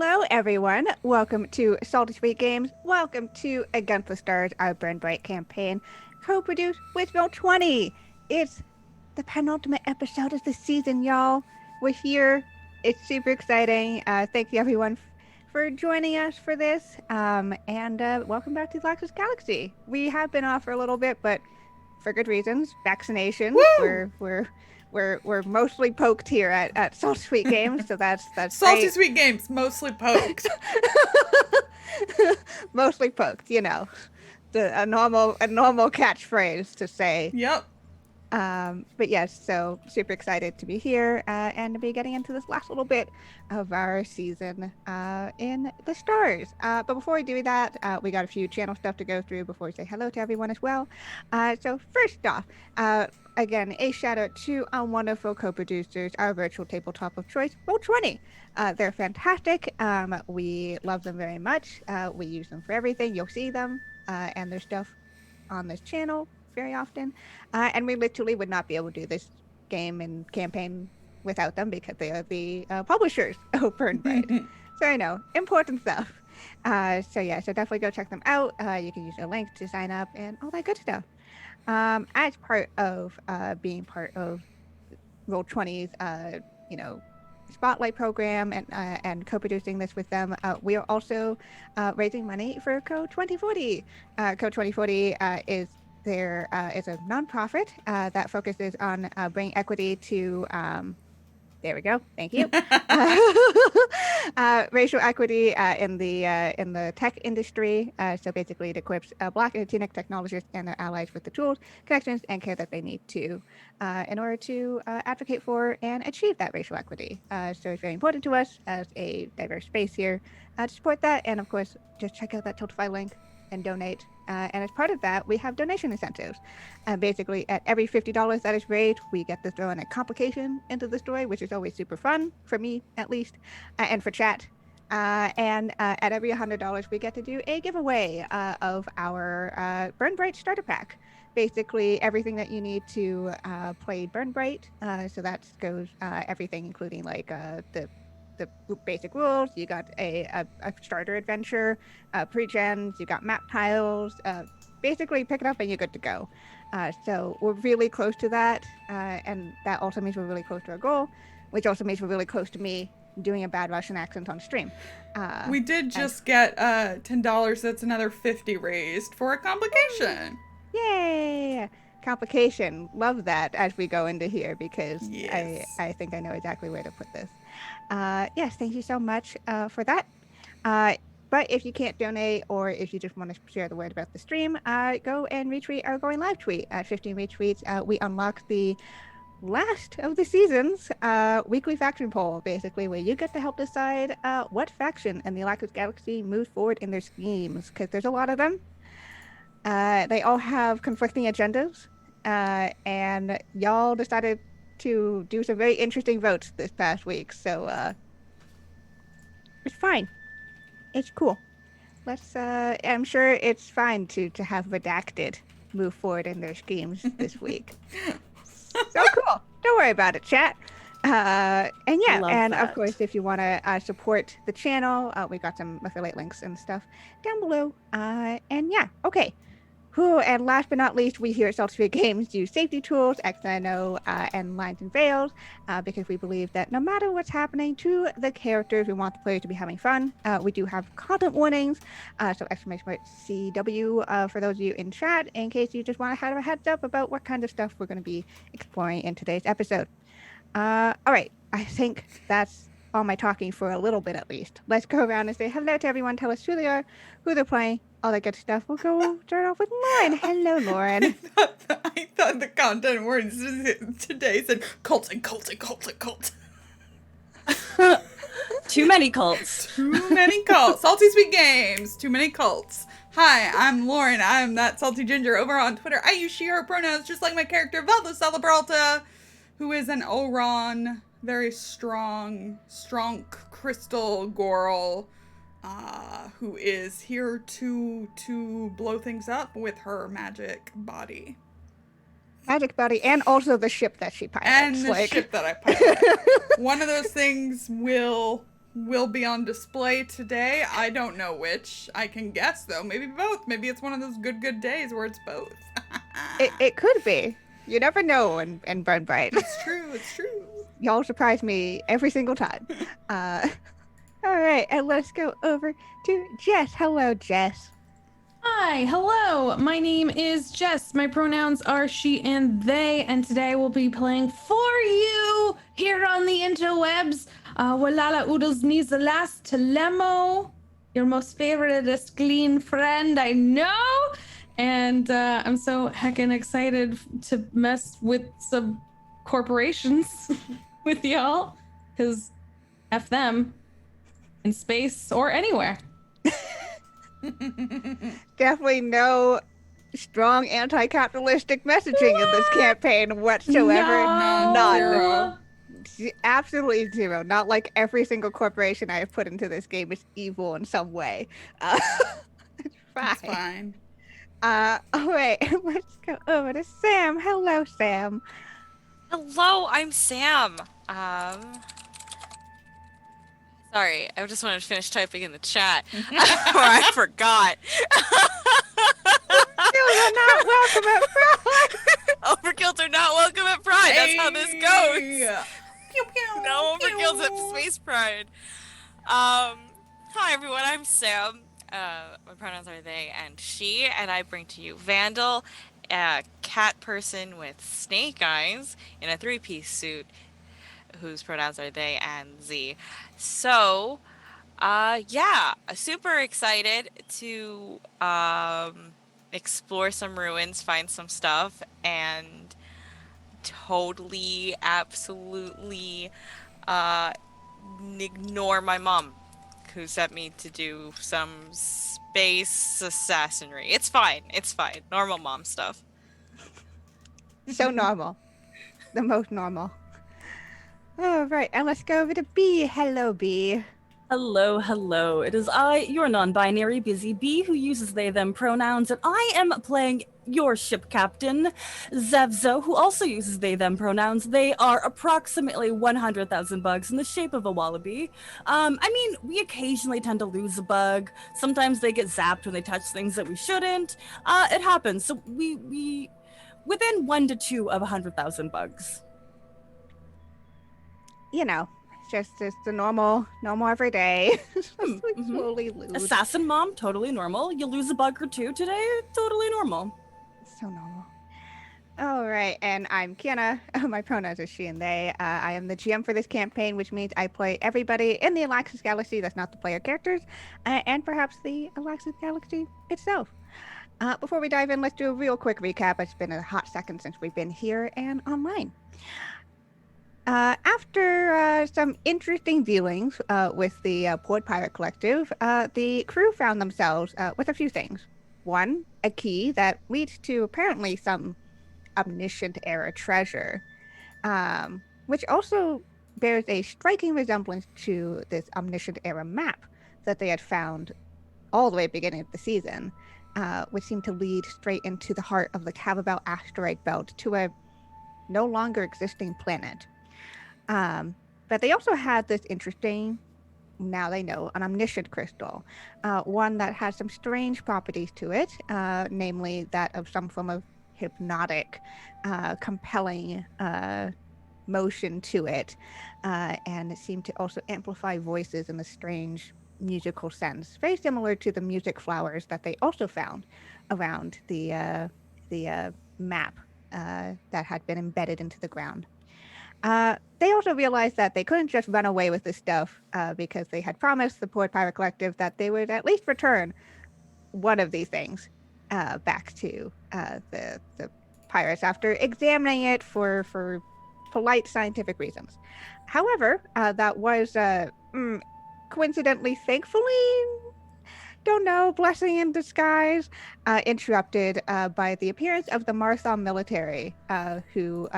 Hello, everyone. Welcome to Salty Sweet Games. Welcome to Against the Stars, our Burn Bryte campaign, co-produced with Roll20. It's the penultimate episode of the season, y'all. We're here. It's super exciting. Thank you, everyone, for joining us for this. And welcome back to Olaxis Galaxy. We have been off for a little bit, but for good reasons. Vaccinations. Woo! We're mostly poked here at Salty Sweet Games, so that's Salty great. Sweet Games, mostly poked. Mostly poked, a normal catchphrase to say. Yep. But yes, so super excited to be here and to be getting into this last little bit of our season in the stars. But before we do that, we got a few channel stuff to go through before we say hello to everyone as well. So first off, again, a shout out to our wonderful co-producers, our virtual tabletop of choice, Roll20. They're fantastic. We love them very much. We use them for everything. You'll see them and their stuff on this channel very often. And we literally would not be able to do this game and campaign without them because they are the publishers of Burn Bryte. So I know, important stuff. So definitely go check them out. You can use the link to sign up and all that good stuff. As part of being part of Roll20's, Spotlight program and co-producing this with them, we are also raising money for Code 2040. Code 2040 is a nonprofit that focuses on bringing equity to there we go. Thank you. Racial equity in the tech industry. So basically, it equips Black and Latinx technologists and their allies with the tools, connections, and care that they need to in order to advocate for and achieve that racial equity. So it's very important to us as a diverse space here to support that. And of course, just check out that Tiltify link and donate. And as part of that, we have donation incentives. Basically, at every $50 that is raised, we get to throw in a complication into the story, which is always super fun, for me at least, and for chat. And at every $100, we get to do a giveaway of our Burn Bryte starter pack. Basically, everything that you need to play Burn Bryte. So that goes everything, including like the basic rules. You got a starter adventure, pre-gens, you got map tiles. Basically, pick it up and you're good to go. So we're really close to that, and that also means we're really close to our goal, which also means we're really close to me doing a bad Russian accent on stream. We did just get $10. That's another $50 raised for a complication. Yay! Complication. Love that as we go into here because yes. I think I know exactly where to put this. Yes, thank you so much for that. But if you can't donate or if you just want to share the word about the stream, go and retweet our going live tweet. At 15 retweets, we unlock the last of the season's weekly faction poll, basically, where you get to help decide what faction in the Olaxis Galaxy moves forward in their schemes, because there's a lot of them. They all have conflicting agendas, and y'all decided to do some very interesting votes this past week, so it's fine. It's cool. I'm sure it's fine to have redacted move forward in their schemes this week. So cool. Don't worry about it, chat. Of course, if you want to support the channel, we got some affiliate links and stuff down below. Okay. And last but not least, we here at Salty Sweet Games use safety tools, XNO, and lines and veils, because we believe that no matter what's happening to the characters, we want the players to be having fun. We do have content warnings, so exclamation point CW for those of you in chat, in case you just want to have a heads up about what kind of stuff we're going to be exploring in today's episode. All right, I think that's all my talking for a little bit at least. Let's go around and say hello to everyone, tell us who they are, who they're playing, all that good stuff. We'll go start off with Lauren. Hello, Lauren. I thought the content words today said cults and cults and cults and cults. Too many cults. Too many cults. Salty Sweet Games. Too many cults. Hi, I'm Lauren. I'm that salty ginger over on Twitter. I use she, her pronouns just like my character Valla, who is an Oron, very strong crystal girl, who is here to blow things up with her magic body. Magic body, and also the ship that she pilots. And the ship that I pilot. One of those things will will be on display today. I don't know which. I can guess, though. Maybe both. Maybe it's one of those good days where it's both. It could be. You never know in Burn Bryte. It's true. It's true. Y'all surprise me every single time. All right, and let's go over to Jess. Hello, Jess. Hi, hello. My name is Jess. My pronouns are she and they, and today we'll be playing for you here on the interwebs. Wallahlah Oodles needs the last Telemo, your most favoriteest clean friend I know. And I'm so heckin' excited to mess with some corporations with y'all, because F them in space or anywhere. Definitely no strong anti-capitalistic messaging in this campaign whatsoever. No. None. Absolutely zero. Not like every single corporation I have put into this game is evil in some way. It's fine. It's fine. All right, let's go over to Sam. Hello, Sam. Hello, I'm Sam. Sorry, I just wanted to finish typing in the chat, or I forgot. You're not welcome at Pride. Overkills are not welcome at Pride. That's how this goes. Pew, pew, No pew. overkills at Space Pride. Hi everyone, I'm Sam. My pronouns are they and she, and I bring to you Vandil, a cat person with snake eyes in a three-piece suit, whose pronouns are they and Z. So, yeah, super excited to explore some ruins, find some stuff, and totally, absolutely ignore my mom, who sent me to do some space assassinry. It's fine. It's fine. Normal mom stuff. So normal. The most normal. All right, and let's go over to B. Hello, B. Hello, hello. It is I, your non-binary Busy Bee, who uses they, them pronouns, and I am playing your ship captain, Zev'xo, who also uses they, them pronouns. They are approximately 100,000 bugs in the shape of a wallaby. I mean, we occasionally tend to lose a bug. Sometimes they get zapped when they touch things that we shouldn't. It happens. So we within 1 to 2 of 100,000 bugs. You know, just the normal everyday. Slowly lose. Assassin mom, totally normal. You lose a bug or two today, totally normal. So normal. All right, and I'm Kienna. My pronouns are she and they. I am the GM for this campaign, which means I play everybody in the Olaxis Galaxy that's not the player characters, and perhaps the Olaxis Galaxy itself. Before we dive in, let's do a real quick recap. It's been a hot second since we've been here and online. After some interesting dealings with the Port Pirate Collective, the crew found themselves with a few things. One, a key that leads to apparently some omniscient era treasure, which also bears a striking resemblance to this omniscient era map that they had found all the way at the beginning of the season, which seemed to lead straight into the heart of the Cavabel asteroid belt to a no longer existing planet. But they also had this interesting, now they know, an omniscient crystal, one that has some strange properties to it, namely that of some form of hypnotic, compelling motion to it, and it seemed to also amplify voices in a strange musical sense, very similar to the music flowers that they also found around the map that had been embedded into the ground. They also realized that they couldn't just run away with this stuff because they had promised the Port Pirate Collective that they would at least return one of these things back to the pirates after examining it for polite scientific reasons. However, that was coincidentally, thankfully, don't know, blessing in disguise, interrupted by the appearance of the Marthon military, who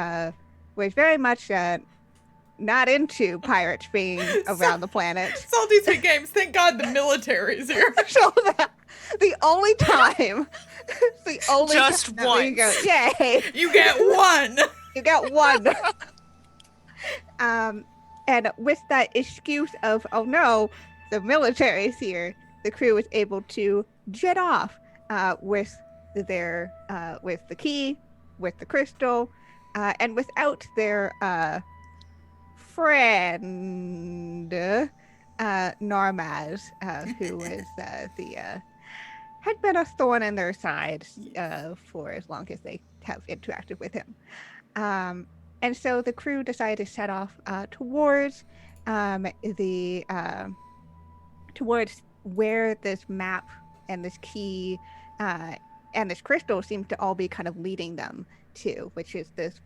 was very much not into pirates being around the planet. Salty Sweet Games, thank God the military's here. So that the only time, Just time we go, yay, You get one. you got one. And with that excuse of, oh no, the military's here, the crew was able to jet off with with the key, with the crystal, and without their friend Narmaz, who was had been a thorn in their side for as long as they have interacted with him. And so the crew decided to set off towards towards where this map and this key and this crystal seem to all be kind of leading them to, which is this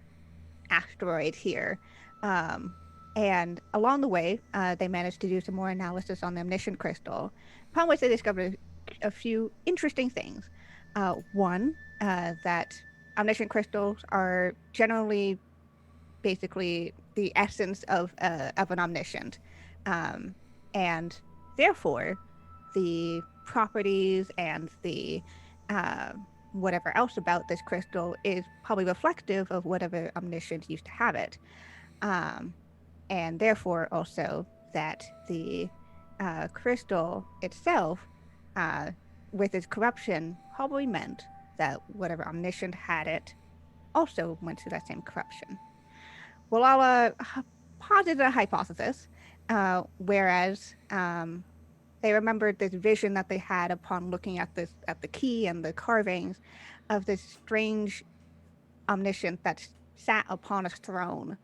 asteroid here. And along the way, they managed to do some more analysis on the omniscient crystal, upon which they discovered a few interesting things. One, that omniscient crystals are generally basically the essence of an omniscient, and therefore the properties and the whatever else about this crystal is probably reflective of whatever omniscient used to have it, and therefore also that the crystal itself, with its corruption, probably meant that whatever omniscient had it also went through that same corruption. Wallahlah posited a hypothesis, whereas they remembered this vision that they had upon looking at the key and the carvings of this strange omniscient that sat upon a throne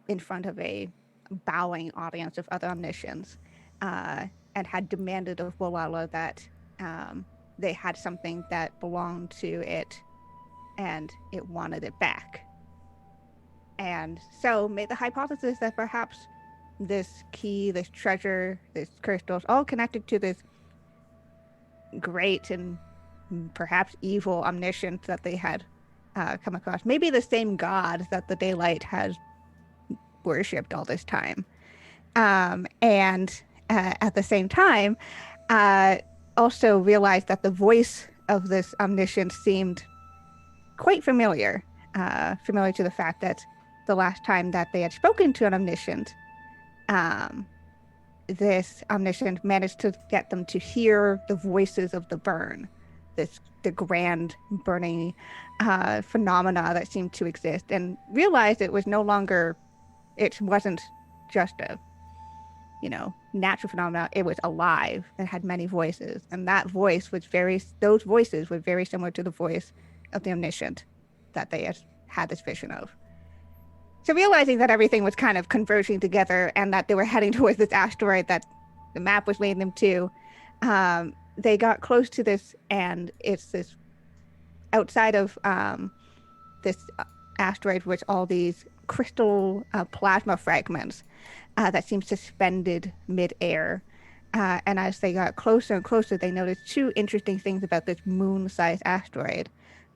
in front of a bowing audience of other omniscients, and had demanded of Wallahlah that they had something that belonged to it and it wanted it back. And so made the hypothesis that perhaps this key, this treasure, this crystals, all connected to this great and perhaps evil omniscient that they had come across. Maybe the same god that the daylight has worshipped all this time. And at the same time, also realized that the voice of this omniscient seemed quite familiar, familiar to the fact that the last time that they had spoken to an omniscient, this omniscient managed to get them to hear the voices of the burn, the grand burning phenomena that seemed to exist, and realized it was no longer, it wasn't just a, natural phenomena. It was alive and had many voices, and that voice was those voices were very similar to the voice of the omniscient that they had this vision of. So realizing that everything was kind of converging together and that they were heading towards this asteroid that the map was leading them to, they got close to this, and it's this outside of this asteroid, which all these crystal plasma fragments that seem suspended mid-air. And as they got closer and closer, they noticed two interesting things about this moon-sized asteroid.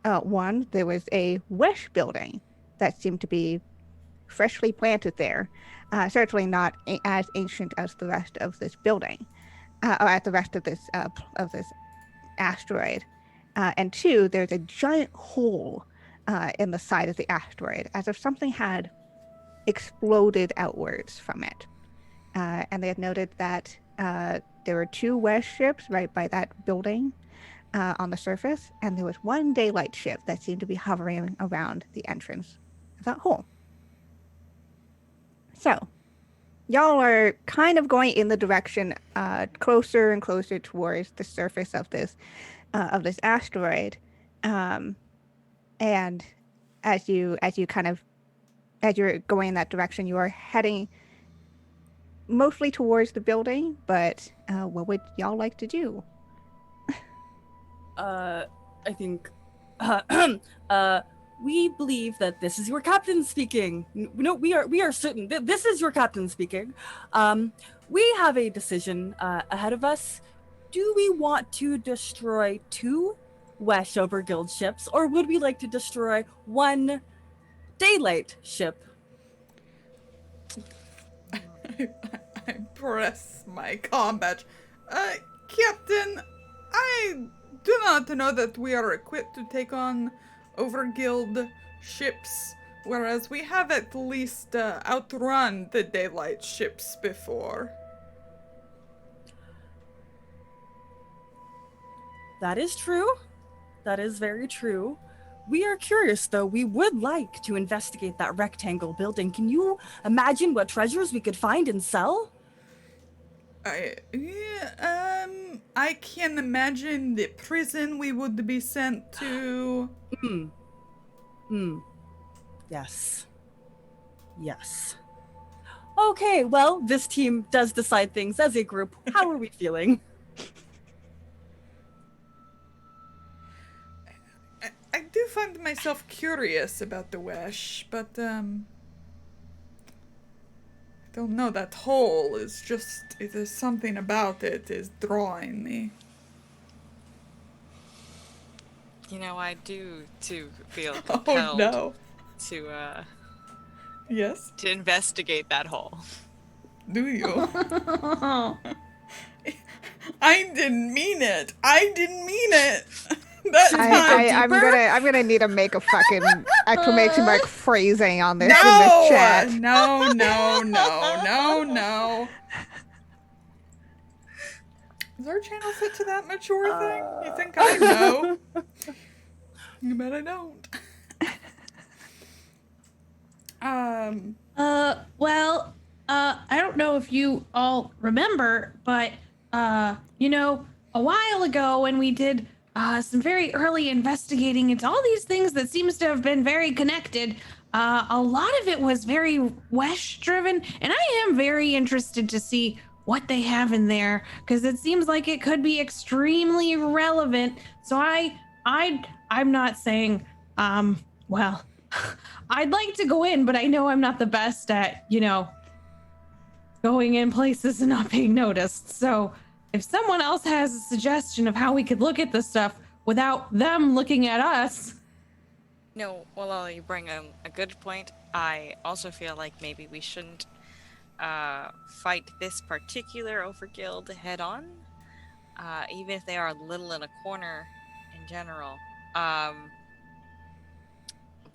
One, there was a wish building that seemed to be freshly planted there, certainly not as ancient as the rest of this building, or as the rest of this asteroid. And two, there's a giant hole in the side of the asteroid, as if something had exploded outwards from it. And they had noted that there were two west ships right by that building on the surface, and there was one daylight ship that seemed to be hovering around the entrance of that hole. So, y'all are kind of going in the direction closer and closer towards the surface of this asteroid, and as you're going in that direction, you are heading mostly towards the building. But what would y'all like to do? I think we believe that this is your captain speaking. No, we are certain that this is your captain speaking. We have a decision ahead of us. Do we want to destroy 2 Westover Guild ships, or would we like to destroy 1 daylight ship? I press my combat. Captain, I do not know that we are equipped to take on Overguild ships. Whereas we have at least outrun the daylight ships before. That is true. That is very true. We are curious, though. We would like to investigate that rectangle building. Can you imagine what treasures we could find and sell? I can imagine the prison we would be sent to. Yes. Yes. Okay, well, this team does decide things as a group. How are we feeling? I do find myself curious about the Wesh, but I don't know, that hole is just, there's something about it is drawing me. You know, I do too feel Oh compelled no. to Yes? to investigate that hole. Do you? I didn't mean it. I didn't mean it. That time. I'm gonna need to make a fucking exclamation mark phrasing on this in the No! chat. No. Is our channel fit to that mature thing? You think I know? But I don't. Well, I don't know if you all remember, but, you know, a while ago when we did some very early investigating into all these things that seems to have been very connected, a lot of it was very Wesh driven, and I am very interested to see what they have in there, because it seems like it could be extremely relevant. So I'm not saying, well, I'd like to go in, but I know I'm not the best at, you know, going in places and not being noticed. So if someone else has a suggestion of how we could look at this stuff without them looking at us. No, well, you bring a good point. I also feel like maybe we shouldn't fight this particular overguild head on, even if they are a little in a corner in general.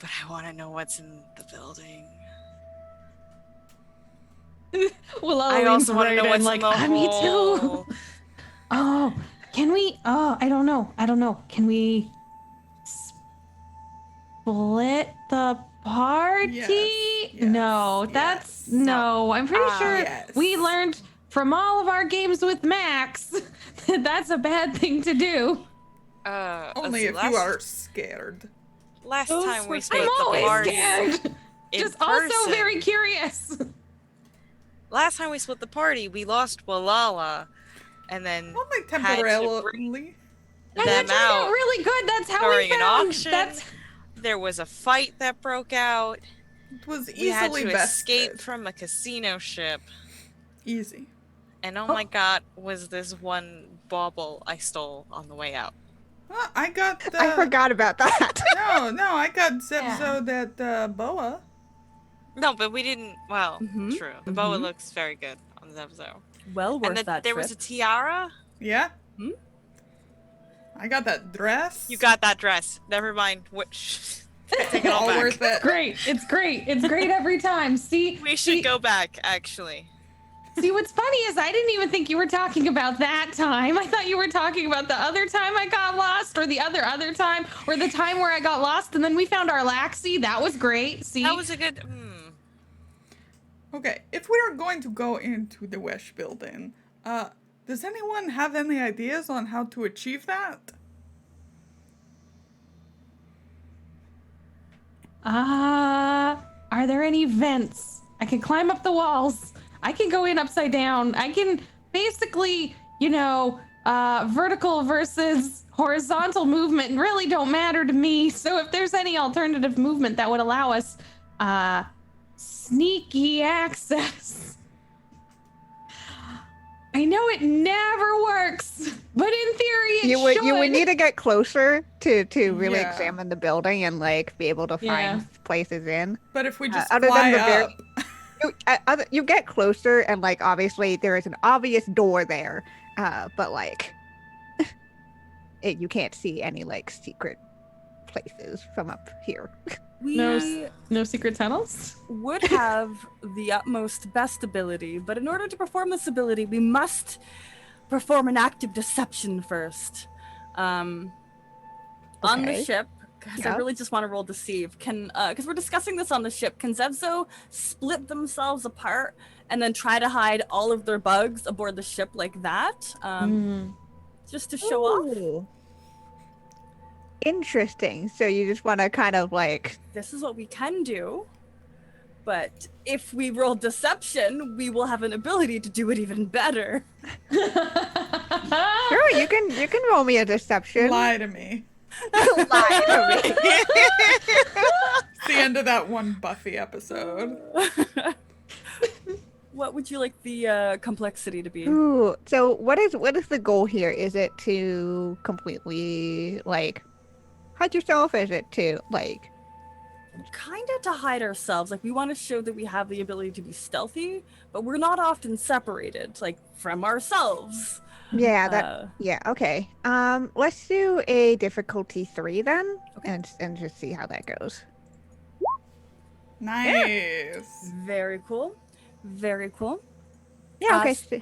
But I want to know what's in the building. Well, I also want to know what's like, in the me hole. too. Oh, can we? Oh, I don't know. Can we split the party? Yes, No, that's yes. no. I'm pretty sure yes. we learned from all of our games with Max that that's a bad thing to do. Only if you are scared. Last Those time we were- split I'm the always party scared. in Just also person. very curious. Last time we split the party, we lost Wallahlah, and then Only had to bring temporarily. And that them turned out out really good. That's how we during an found. auction. That's There was a fight that broke out. It was We had easily to bested. escape from a casino ship. Easy. And oh my god, was this one bauble I stole on the way out. Well, I got I forgot about that. No, I got Zev'xo that boa. No, but we didn't. Well, Mhm, true. The boa looks very good on Zev'xo. Well worth And that there trip. was a tiara. Yeah. Hmm? I got that dress. You got that dress. Never mind. Which take it all all back. worth it. great. It's great. It's great every time. See, We should go back, actually. See, what's funny is I didn't even think you were talking about that time. I thought you were talking about the other time I got lost, or the other time, or the time where I got lost and then we found our Laxi. That was great. See, That was a good. Okay, if we are going to go into the Wesh building, does anyone have any ideas on how to achieve that? Are there any vents? I can climb up the walls. I can go in upside down. I can basically, you know, vertical versus horizontal movement really don't matter to me. So if there's any alternative movement that would allow us sneaky access. I know it never works, but in theory it You would should. need to get closer to really Yeah. examine the building and like be able to find places in. But if we just other fly than the very- up, You get closer and like obviously there is an obvious door there, but like you can't see any like secret places from up here. No secret tunnels? would have the utmost best ability, but in order to perform this ability, we must perform an act of deception first. On the Okay. ship, because I Yeah. really just want to roll deceive. Because we're discussing this on the ship, can Zev'xo split themselves apart and then try to hide all of their bugs aboard the ship like that? Just to show off? Ooh. Interesting. So you just want to kind of like. This is what we can do. But if we roll deception, we will have an ability to do it even better. Sure, you can roll me a deception. Lie to me. Lie to me. It's the end of that one Buffy episode. What would you like the complexity to be? Ooh. So what is the goal here? Is it to completely like hide yourself? Is it to like? Kind of to hide ourselves. Like, we want to show that we have the ability to be stealthy, but we're not often separated, like, from ourselves. Yeah. That. Yeah. Okay. Let's do a difficulty 3 then, Okay. and just see how that goes. Nice. Very cool. Very cool. Yeah. Okay. s- So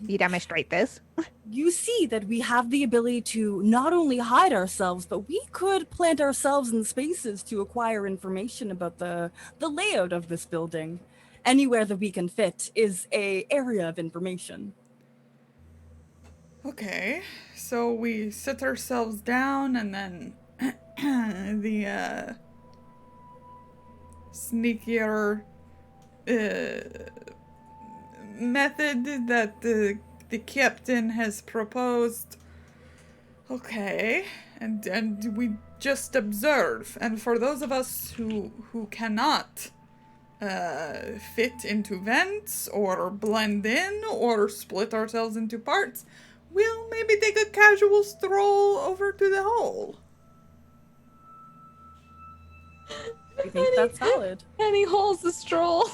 you demonstrate this. You see that we have the ability to not only hide ourselves, but we could plant ourselves in spaces to acquire information about the layout of this building. Anywhere that we can fit is a area of information. Okay, so we sit ourselves down and then the sneakier method that the captain has proposed. Okay, and we just observe. And for those of us who cannot fit into vents or blend in or split ourselves into parts, we'll maybe take a casual stroll over to the hole. I think that's valid. Any holes to stroll?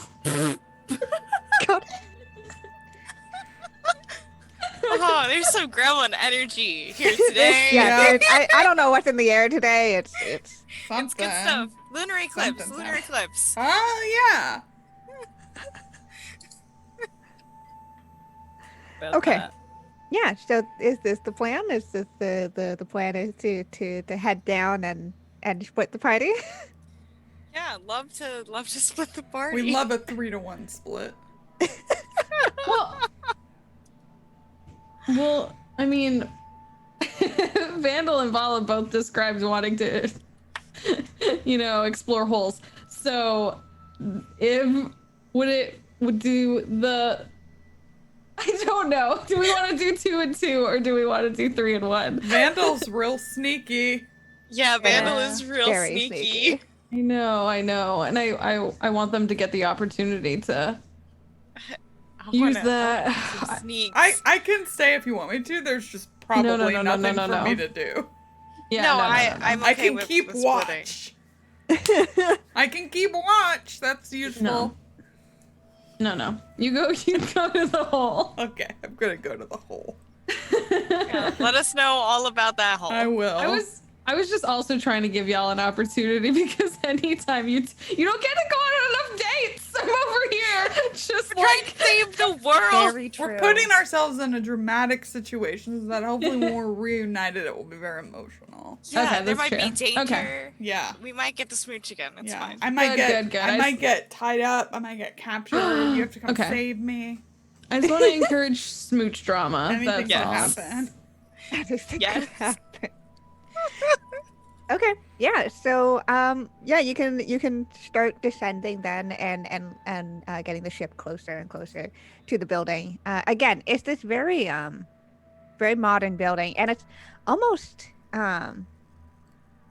God. Oh, there's some gremlin energy here today. Yeah. I don't know what's in the air today. It's It's Something. good stuff. Lunar eclipse. Something's Lunar happening. eclipse. Yeah. About Okay. that. yeah. So is this the plan? Is this the plan is to head down and split the party? Yeah, love to split the party. We love a 3-to-1 split. Well, I mean, Vandil and Valla both described wanting to, explore holes. So, would do the? I don't know. Do we want to do 2 and 2, or do we want to do 3 and 1? Vandal's real sneaky. Yeah, Vandal Yeah, is real very sneaky. I know, and I want them to get the opportunity to I use wanna- that. I want some sneaks. I can stay if you want me to. There's just probably nothing for me to do. Yeah, no, no. I'm okay I can with, keep with splitting. watch. I can keep watch. That's useful. No. You go to the hole. Okay, I'm gonna go to the hole. Yeah, let us know all about that hole. I will. I was just also trying to give y'all an opportunity because anytime you don't get to go on enough dates, I'm over here just We're trying to save the world. Very true. We're putting ourselves in a dramatic situation so that hopefully when we're reunited, it will be very emotional. Yeah, Okay, there that's might be true. danger. Okay. Yeah. We might get to smooch again. It's Yeah. fine. I might Good. I might get tied up. I might get captured. You have to come Okay. save me. I just want to encourage smooch drama. Anything That's can all. happen. Anything Yes. could happen. Okay. Yeah. So you can start descending then and getting the ship closer and closer to the building. Again, it's this very very modern building, and it's almost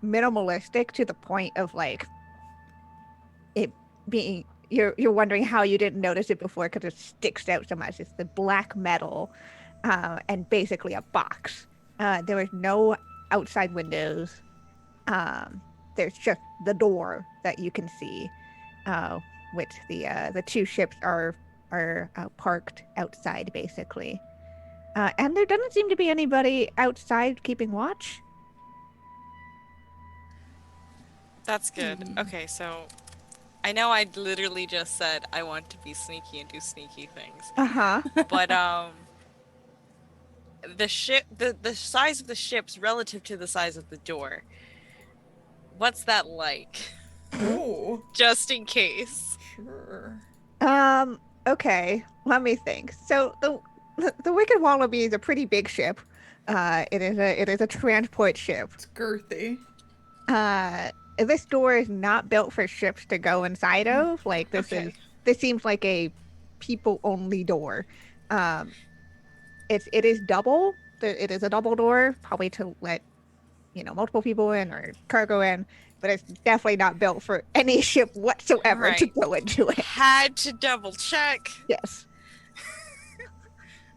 minimalistic to the point of like it being you're wondering how you didn't notice it before because it sticks out so much. It's the black metal and basically a box. There is no outside windows. There's just the door that you can see, which the 2 ships are parked outside basically, and there doesn't seem to be anybody outside keeping watch. That's good. Okay, so I know I literally just said I want to be sneaky and do sneaky things, Uh-huh. but the ship, the size of the ship's relative to the size of the door. What's that like? Ooh, Just in case. sure. Okay, let me think. So the Wicked Wallaby is a pretty big ship. It is a transport ship. It's girthy. This door is not built for ships to go inside of. Like Okay. this seems like a people only door. Um, it is double. It is a double door, probably to let multiple people in or cargo in, but it's definitely not built for any ship whatsoever to Right. go into it. Had to double check. Yes.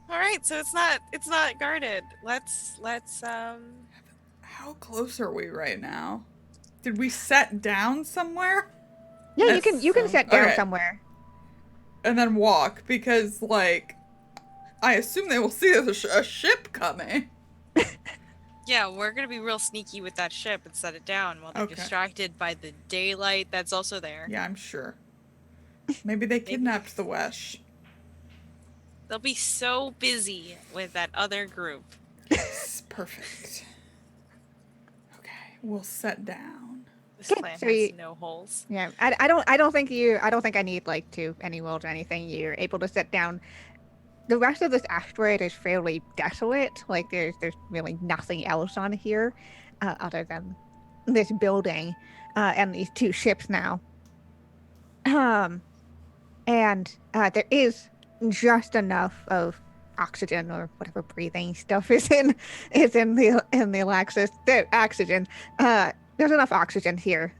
All right, so it's not guarded. Let's How close are we right now? Did we set down somewhere? Yeah, Yes. you can set down Okay. somewhere. And then walk, because, like, I assume they will see there's a ship coming. Yeah, we're gonna be real sneaky with that ship and set it down while they're Okay. distracted by the daylight that's also there. Yeah, I'm sure. Maybe they kidnapped the Wesh. They'll be so busy with that other group. Yes, perfect. Okay, we'll set down. This Okay, plan so has no holes. Yeah, I don't think I need like any rolls or anything. You're able to set down. The rest of this asteroid is fairly desolate. Like there's really nothing else on here, other than this building, and these two ships now. And there is just enough of oxygen or whatever breathing stuff is in the Olaxis. The oxygen. There's enough oxygen here.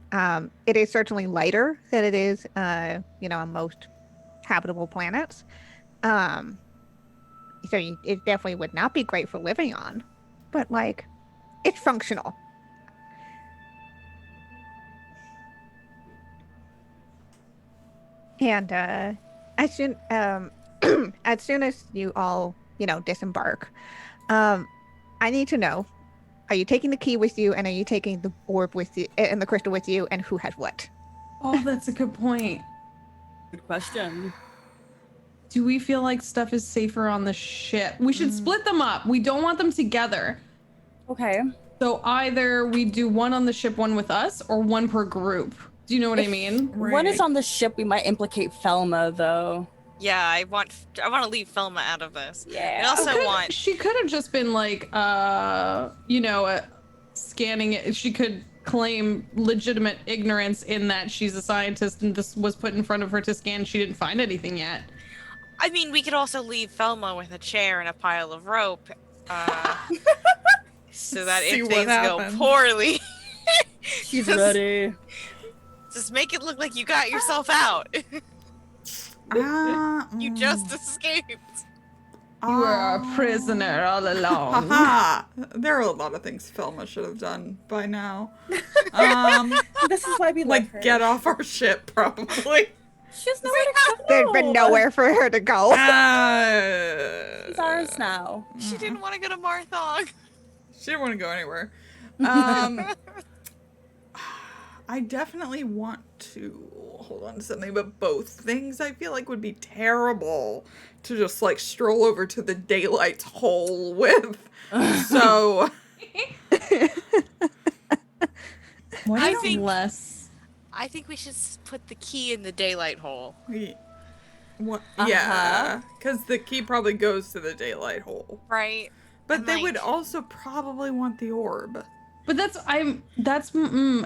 It is certainly lighter than it is, on most habitable planets. So it definitely would not be great for living on, but like, it's functional. And as soon as soon as you all disembark, I need to know: are you taking the key with you, and are you taking the orb with you and the crystal with you, and who has what? Oh, that's a good point. Good question. Do we feel like stuff is safer on the ship? We should split them up. We don't want them together. Okay. So either we do one on the ship, one with us, or one per group. Do you know what I mean? One is Right. on the ship. We might implicate Thelma, though. Yeah, I want to leave Thelma out of this. I Yeah. also want She could have just been like, scanning it. She could claim legitimate ignorance in that she's a scientist and this was put in front of her to scan. She didn't find anything yet. I mean, we could also leave Thelma with a chair and a pile of rope, so that See if what things go happens. poorly, She's just- ready. just make it look like you got yourself out. You just escaped. You were a prisoner all along. Haha. There are a lot of things Felma should have done by now. This is why we Like, love her. get off our ship, probably. She has nowhere to go. There's been nowhere for her to go. She's ours now. She didn't want to go to Marthog. She didn't want to go anywhere. I definitely want to hold on to something, but both things I feel like would be terrible to just like stroll over to the daylight's hole with. So What I is think- less? I think we should put the key in the daylight hole. what? Yeah, because the key probably goes to the daylight hole. Right? But And, they like- would also probably want the orb. But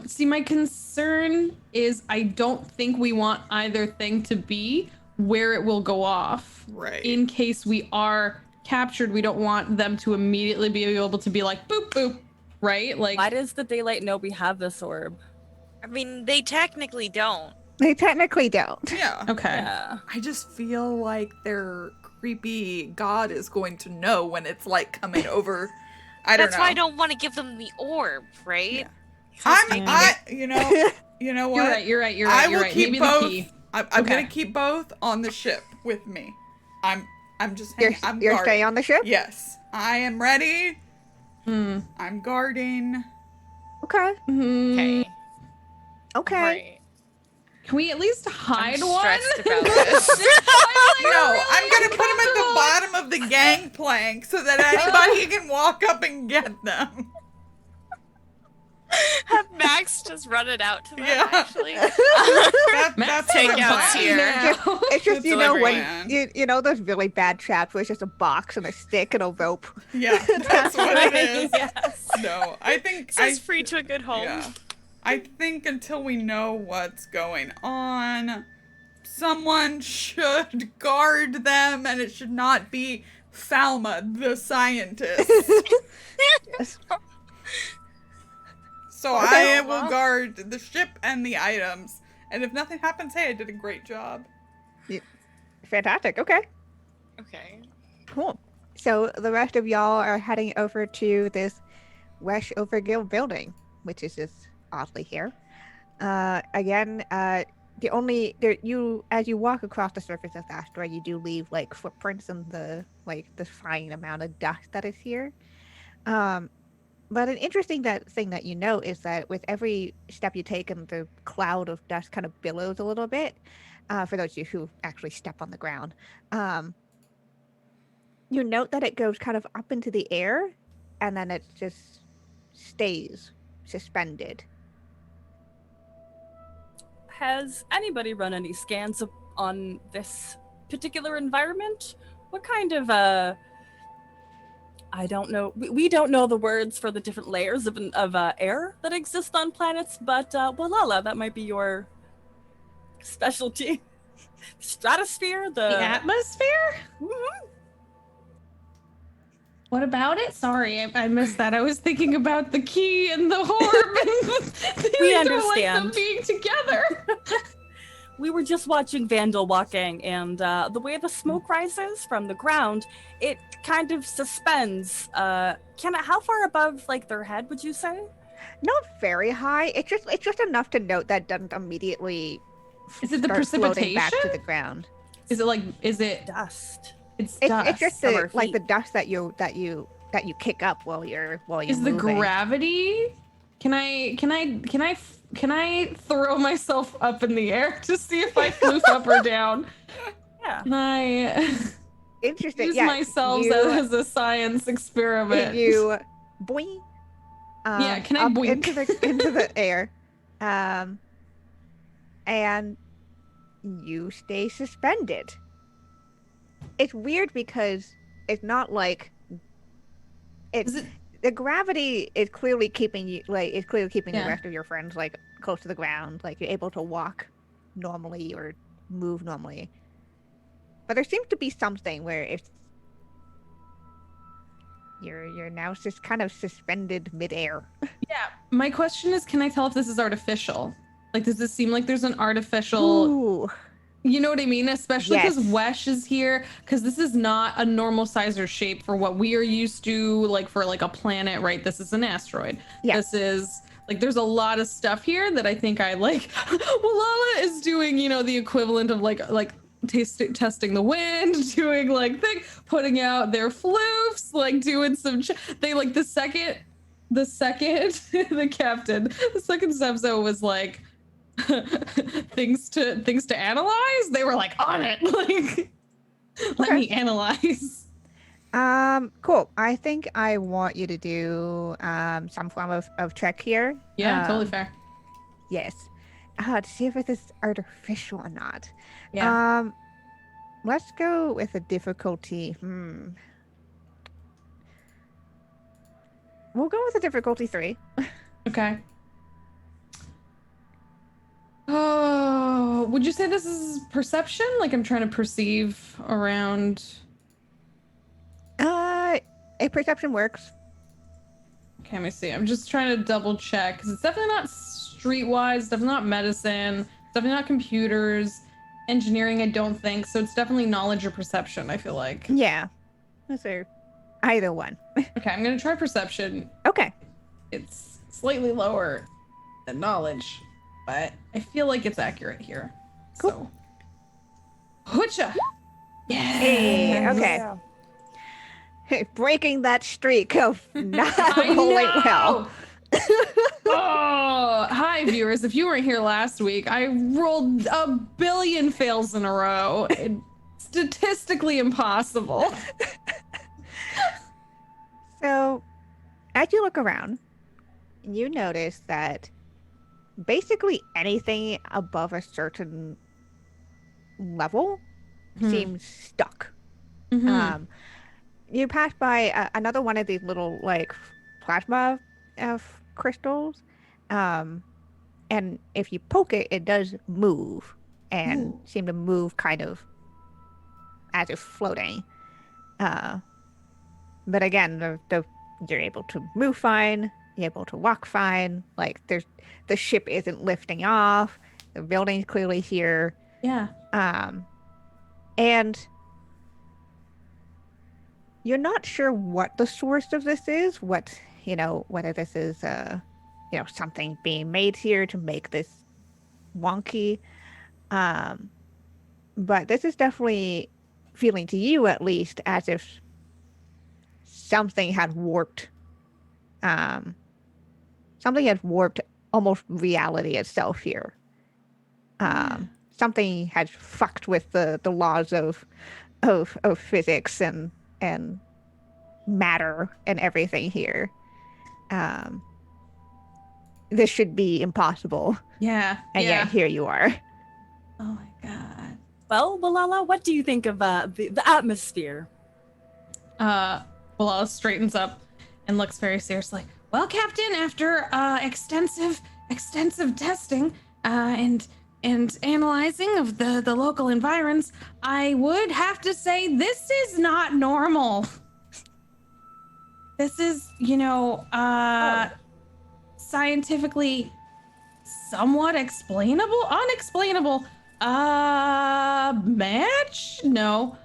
see, my concern is I don't think we want either thing to be where it will go off. Right. In case we are captured, we don't want them to immediately be able to be like, boop, boop, right? Like, Why does the daylight know we have this orb? I mean, they technically don't. They technically don't. Yeah. okay. Yeah. I just feel like their creepy god is going to know when it's like coming over. I don't That's know. why I don't want to give them the orb, right? Yeah. Because you know what? You're right. I will You're right. keep Maybe both. the key. I'm Okay. gonna keep both on the ship with me. I'm just You're I'm you're guarding. staying on the ship. Yes, I am ready. Hmm. I'm guarding. Okay. Hmm. Okay. Okay. Right. Can we at least hide I'm one? stressed about this. No, I'm gonna put them at the bottom of the gangplank so that anybody can walk up and get them. Have Max just run it out to them, Yeah. actually. That's Take what I'm out planning. here. now. It's just, you know, Delivery when you know those really bad traps where it's just a box and a stick and a rope. Yeah, that's what it is. Yes. No, I think Says free to a good home. Yeah. I think until we know what's going on, someone should guard them, and it should not be Falma, the scientist. Yes. So Okay. I will guard the ship and the items. And if nothing happens, hey, I did a great job. Fantastic. Okay. Okay. Cool. So the rest of y'all are heading over to this Wesh Overgill building, which is just oddly here. Again, the only there you as you walk across the surface of the asteroid, you do leave like footprints in the fine amount of dust that is here. But an interesting thing that you know is that with every step you take, and the cloud of dust kind of billows a little bit. For those of you who actually step on the ground, you note that it goes kind of up into the air, and then it just stays suspended. Has anybody run any scans on this particular environment? What kind of I don't know. We don't know the words for the different layers of air that exist on planets, but Wallahlah, that might be your specialty. Stratosphere, The atmosphere? Mhm. What about it? Sorry, I missed that. I was thinking about the key and the orb, and We don't like them understand. being together. We were just watching Vandil walking, and the way the smoke rises from the ground, it kind of suspends. Kienna, how far above like their head would you say? Not very high. It's just enough to note that doesn't immediately. Is it the start floating back to precipitation? the ground. Is it? Dust. It's It's dust. just from our the feet. dust that you kick up while you're Is the moving. gravity? Can I throw myself up in the air to see if I floof up or down? Yeah. Can I Interesting. use Yeah, myself you- as a science experiment? You boing. Yeah, can I up boink? into the air, and you stay suspended. It's weird because it's not like Is it? the gravity is clearly keeping you the Yeah. rest of your friends like close to the ground, like you're able to walk normally or move normally. But there seems to be something where it's you're now just kind of suspended midair. Yeah. My question is, can I tell if this is artificial? Like, does this seem like there's an artificial? Ooh. You know what I mean? Especially because Yes. Wesh is here, because this is not a normal size or shape for what we are used to, like for like a planet, right? This is an asteroid. Yeah. This is like there's a lot of stuff here that I think I like. Wallahlah is doing, the equivalent of like testing the wind, doing like putting out their floofs, like doing some. They like the second the captain, the second Zev'xo was like. things to analyze, they were like on it, like let me analyze. Cool. I think I want you to do some form of check here. Yeah, totally fair. Yes. To see if it is artificial or not. Yeah. Let's go with a difficulty. We'll go with a difficulty 3. Okay. Oh, would you say this is perception? Like I'm trying to perceive around. A perception works. Okay, let me see. I'm just trying to double check because it's definitely not streetwise, it's definitely not medicine, it's definitely not computers, engineering. I don't think so. It's definitely knowledge or perception. I feel like. Yeah. Those are either one. Okay, I'm gonna try perception. Okay. It's slightly lower than knowledge, but I feel like it's accurate here. Cool. So, hoocha! Yeah. Hey, okay. Breaking that streak of not I rolling know! well. Oh, hi viewers. If you weren't here last week, I rolled a billion fails in a row. Statistically impossible. So, as you look around, you notice that basically anything above a certain level seems stuck. Mhm. You pass by another one of these little like plasma crystals, um, and if you poke it, it does move and Ooh. seem to move kind of as if floating. Uh, but again, you're able to move fine, you're able to walk fine. Like the ship isn't lifting off. The building's clearly here. Yeah. Um, and you're not sure what the source of this is, whether this is something being made here to make this wonky. Um, but this is definitely feeling to you at least as if something had warped um something had warped almost reality itself here. Something had fucked with the laws of physics and matter and everything here. Um, this should be impossible, Yeah. and yeah. yet here you are. Oh my god. Well, Wallahlah, what do you think of the atmosphere? Wallahlah straightens up and looks very serious, like, well, Captain, after extensive testing and analyzing of the local environs, I would have to say this is not normal. This is, scientifically somewhat explainable, unexplainable. Match? No.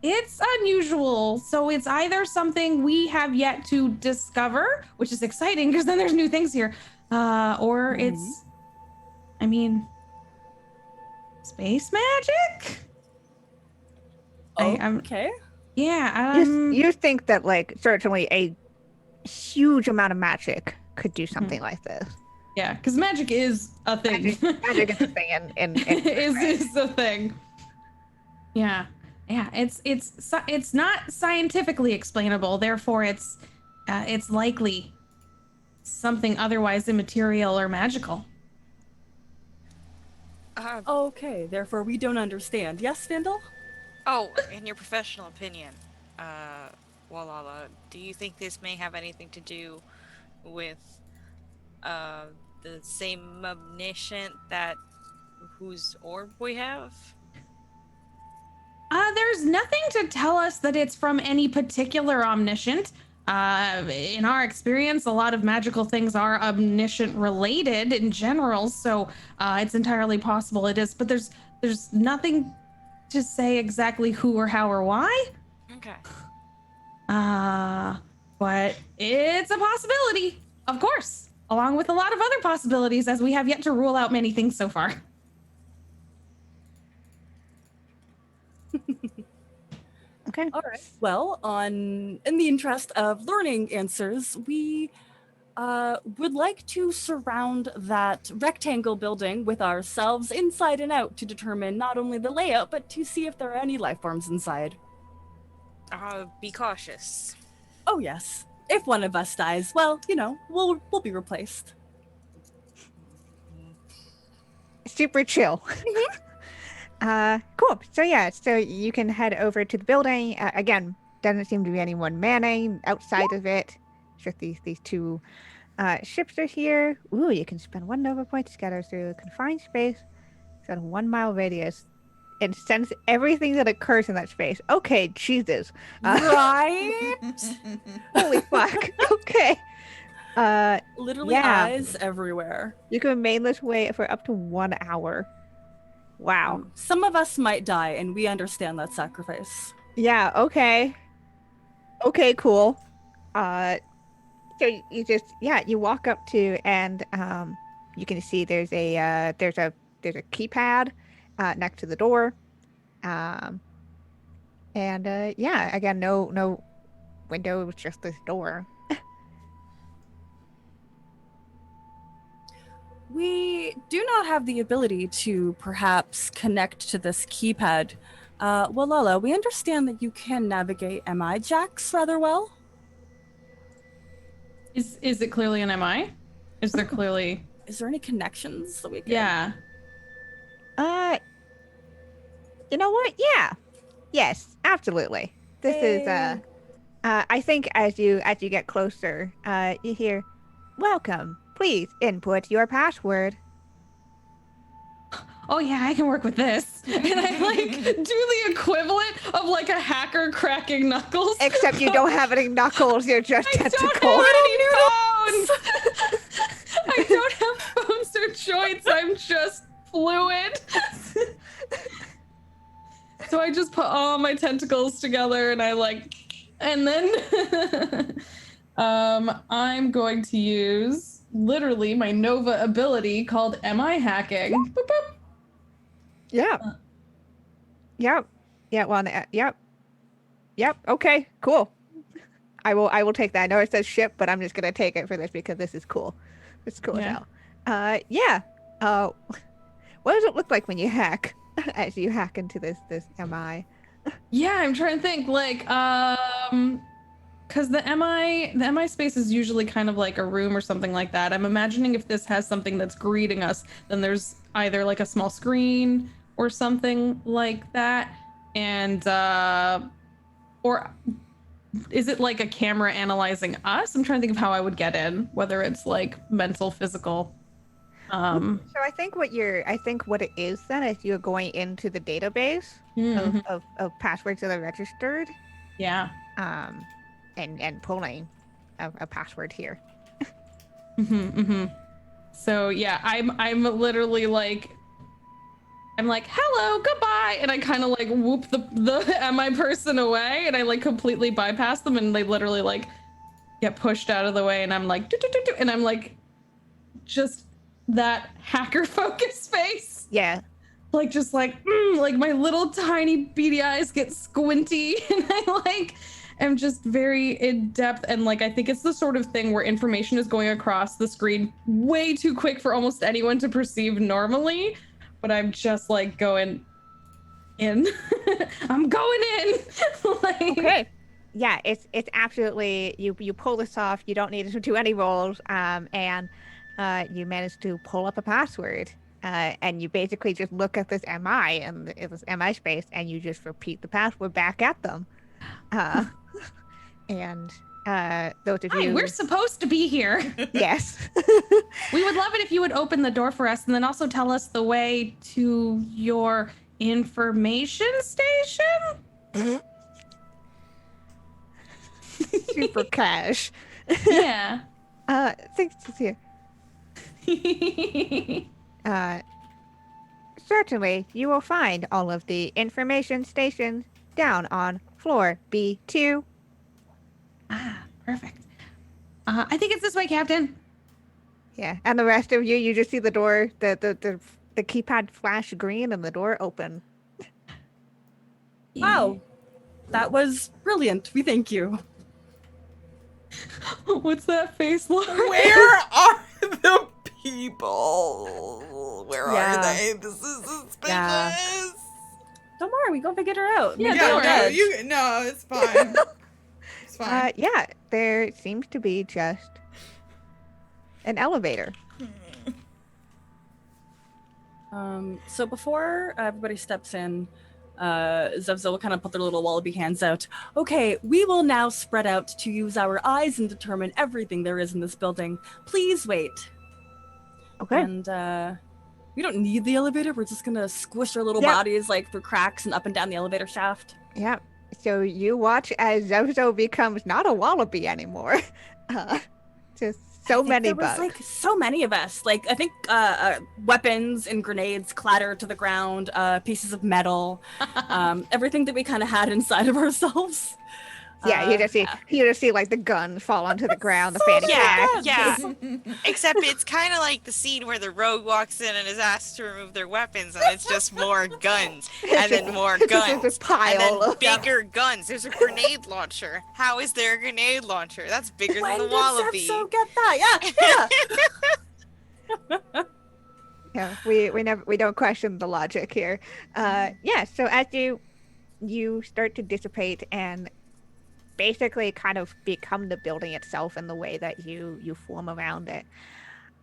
It's unusual. So it's either something we have yet to discover, which is exciting because then there's new things here, or it's, I mean, space magic? Okay. Yeah. You think that like certainly a huge amount of magic could do something like this. Yeah, because magic is a thing. Magic is a thing, and is a thing. Yeah, yeah. It's not scientifically explainable. Therefore, it's likely something otherwise immaterial or magical. Okay, therefore we don't understand. Yes, Vandil? Oh, in your professional opinion, Wallahlah, do you think this may have anything to do with the same omniscient that whose orb we have? There's nothing to tell us that it's from any particular omniscient. In our experience, a lot of magical things are omniscient related in general, so it's entirely possible it is. But there's nothing to say exactly who or how or why. Okay. But it's a possibility, of course, along with a lot of other possibilities, as we have yet to rule out many things so far. Okay. All right. Well, in the interest of learning answers, we would like to surround that rectangle building with ourselves inside and out to determine not only the layout, but to see if there are any life forms inside. Be cautious. Oh yes. If one of us dies, well, we'll be replaced. Super chill. Cool. So yeah, so you can head over to the building. Again, doesn't seem to be anyone manning outside of it. Just these two ships are here. Ooh, you can spend 1 Nova point to scatter through a confined space within a 1 mile radius and sense everything that occurs in that space. Okay, Jesus. Right? Holy fuck. Okay. Literally yeah. eyes everywhere. You can remain this way for up to 1 hour. Wow. Some of us might die, and we understand that sacrifice. Yeah, okay. Okay, cool. So you just you walk up to and you can see there's a keypad next to the door. And again, no window, it's just this door. we do not have the ability to perhaps connect to this keypad. Wallahlah, we understand that you can navigate MI jacks rather well. Is it clearly an MI? Is there clearly? Is there any connections that we can? Yeah. You know what? Yeah. Yes, absolutely. This is I think as you get closer, you hear, "Welcome. Please input your password." Oh yeah, I can work with this. And I like do the equivalent of like a hacker cracking knuckles. Except you don't have any knuckles, you're just I tentacles. don't have any bones. I don't have bones or joints. I'm just fluid. So I just put all my tentacles together and and then I'm going to use literally my Nova ability called MI hacking. Boop, boop. Yeah. Yep. Yeah, well, yep. Yep. Okay, cool. I will take that. I know it says ship, but I'm just gonna take it for this because this is cool. It's cool as hell. Yeah. What does it look like when you hack? As you hack into this MI? Yeah, I'm trying to think because the MI space is usually kind of like a room or something like that. I'm imagining if this has something that's greeting us, then there's either like a small screen or something like that, and or is it like a camera analyzing us? I'm trying to think of how I would get in, whether it's like mental, physical. So I think what it is then is you're going into the database of passwords that are registered. Yeah. And pulling a password here. So yeah, I'm literally like, I'm like, hello, goodbye, and I kind of like whoop the MI person away, and I like completely bypass them, and they literally like get pushed out of the way, and I'm like, and I'm like, just that hacker focus face. Yeah. Like just like my little tiny beady eyes get squinty, and I like am just very in depth, and like I think it's the sort of thing where information is going across the screen way too quick for almost anyone to perceive normally, but I'm just like going in. I'm going in. Like, Okay. Yeah, it's absolutely you pull this off. You don't need to do any rolls, and you manage to pull up a password. And you basically just look at this MI and this MI space, and you just repeat the password back at them. And those of you, we're supposed to be here. Yes. We would love it if you would open the door for us, and then also tell us the way to your information station. Super cash. Yeah. Thanks to you. Certainly, you will find all of the information stations down on floor B2. Perfect. I think it's this way, Captain. Yeah, and the rest of you just see the door, the keypad flash green and the door open. Wow, that was brilliant. We thank you. What's that face, Laura? Where are the people? Where Yeah. are they? This is suspicious. Yeah. Don't worry, we go figure her out. Yeah, Maybe don't I'll worry. judge. No, it's fine. It's fine. Yeah, there seems to be just an elevator. So before everybody steps in, Zev'xo will kind of put their little wallaby hands out. Okay, we will now spread out to use our eyes and determine everything there is in this building. Please wait. Okay. And we don't need the elevator. We're just gonna squish our little Yep. bodies like through cracks and up and down the elevator shaft. Yeah. So you watch as Zev'xo becomes not a wallaby anymore. Just so many there bugs. was like so many of us. Like I think weapons and grenades clatter to the ground, pieces of metal, everything that we kind of had inside of ourselves. Yeah, you just see like the guns fall onto the ground, the fanny Yeah, pack. yeah. Except it's kind of like the scene where the rogue walks in and is asked to remove their weapons, and it's just more guns, and then more guns, There's a pile and then of bigger guns. There's a grenade launcher. How is there a grenade launcher? That's bigger When than the did wallaby. Zev'xo get that? Yeah, yeah. Yeah, we don't question the logic here. Yeah, so as you start to dissipate and basically kind of become the building itself in the way that you form around it.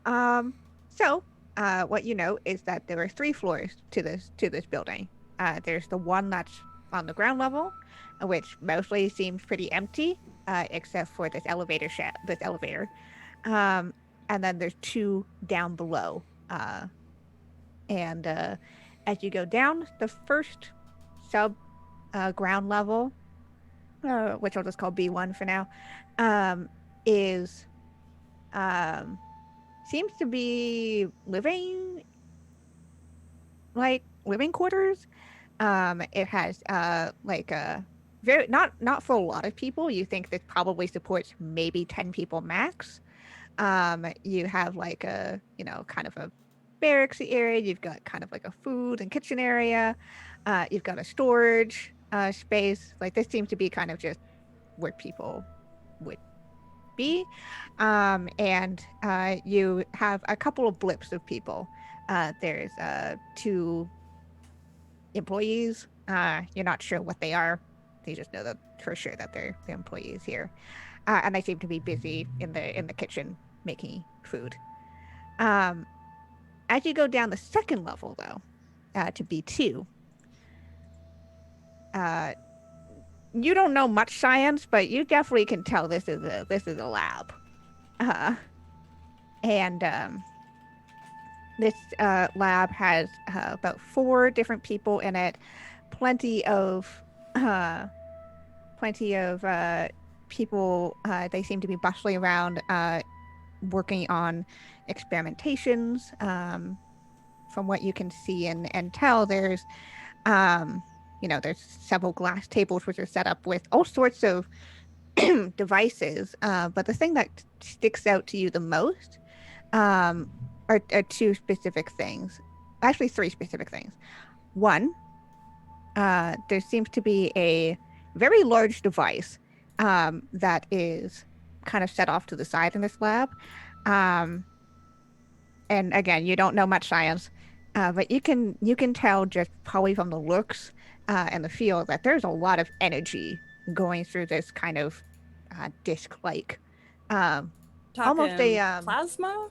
Um, so what you know is that there are three floors to this building. There's the one that's on the ground level, which mostly seems pretty empty, except for this elevator. Um, and then there's two down below. And as you go down, the first sub ground level, which I'll just call B1 for now, is um, seems to be living quarters. It has like a very not for a lot of people. You think this probably supports maybe 10 people max. You have like a, kind of a barracksy area. You've got kind of like a food and kitchen area. You've got a storage space. Like this seems to be kind of just where people would be. And you have a couple of blips of people. There's two employees. You're not sure what they are. You just know that for sure that they're the employees here. And they seem to be busy in the kitchen making food. As you go down the second level, though, to B2, you don't know much science, but you definitely can tell this is a lab. And this lab has about 4 different people in it, plenty of people. They seem to be bustling around, working on experimentations. From what you can see and tell, there's there's several glass tables which are set up with all sorts of devices. But the thing that sticks out to you the most are 2 specific things. Actually, 3 specific things. One, there seems to be a very large device that is kind of set off to the side in this lab. And again, you don't know much science, but you can tell just probably from the looks and the feel that there's a lot of energy going through this kind of disc-like, almost a plasma.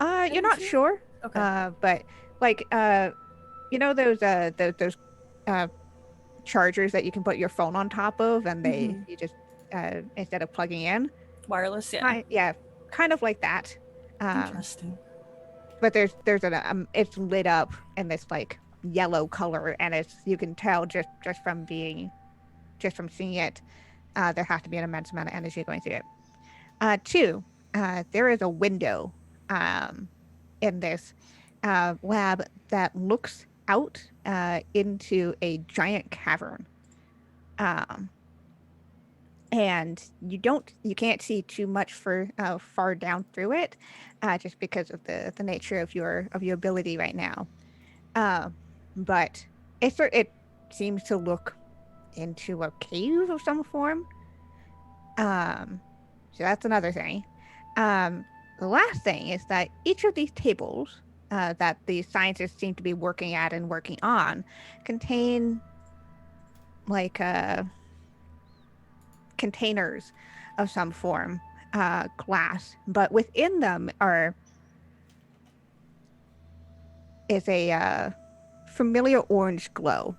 You're not sure. Okay. But like those chargers that you can put your phone on top of, and you just instead of plugging in, Wireless, yeah. yeah, kind of like that. Interesting. But there's it's lit up in this like yellow color, and you can tell just from seeing it, there has to be an immense amount of energy going through it. 2, there is a window in this lab that looks out into a giant cavern. And you can't see too much far down through it, just because of the nature of your ability right now. But it seems to look into a cave of some form. So that's another thing. The last thing is that each of these tables that the scientists seem to be working at and working on contain like containers of some form, glass, but within them is a familiar orange glow.